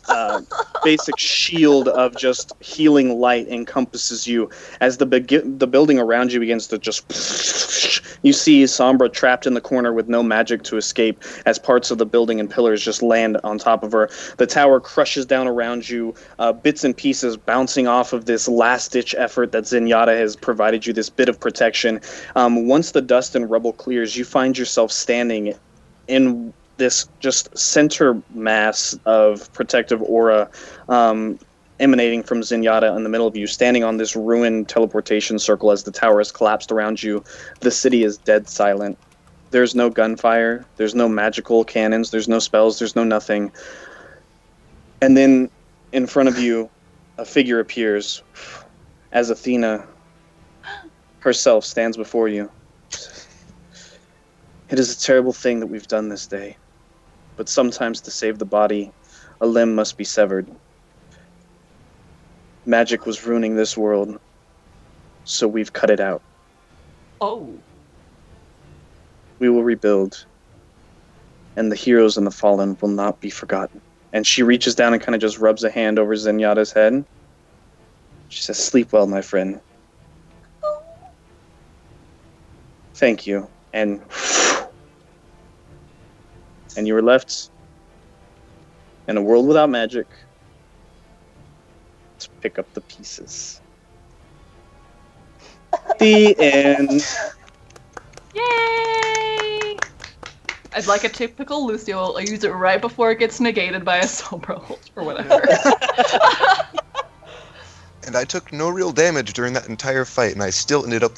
basic shield of just healing light encompasses you, as the building around you begins to just, you see Sombra trapped in the corner with no magic to escape, as parts of the building and pillars just land on top of her. The tower crushes down around you, bits and pieces bouncing off of this last-ditch effort that Zenyatta has provided you, this bit of protection. Once the dust and rubble clears, you find yourself standing in this just center mass of protective aura emanating from Zenyatta in the middle of you, standing on this ruined teleportation circle as the tower has collapsed around you. The city is dead silent. There's no gunfire, there's no magical cannons, there's no spells, there's no nothing. And then in front of you, a figure appears as Athena herself stands before you. It is a terrible thing that we've done this day, but sometimes to save the body, a limb must be severed. Magic was ruining this world, so we've cut it out. Oh. We will rebuild, and the heroes and the fallen will not be forgotten. And she reaches down and kind of just rubs a hand over Zenyatta's head. She says, "Sleep well, my friend." Thank you. And you were left in a world without magic to pick up the pieces. The end. Yay! I'd like a typical Lucio ult. I use it right before it gets negated by a Sombra ult or whatever. And I took no real damage during that entire fight, and I still ended up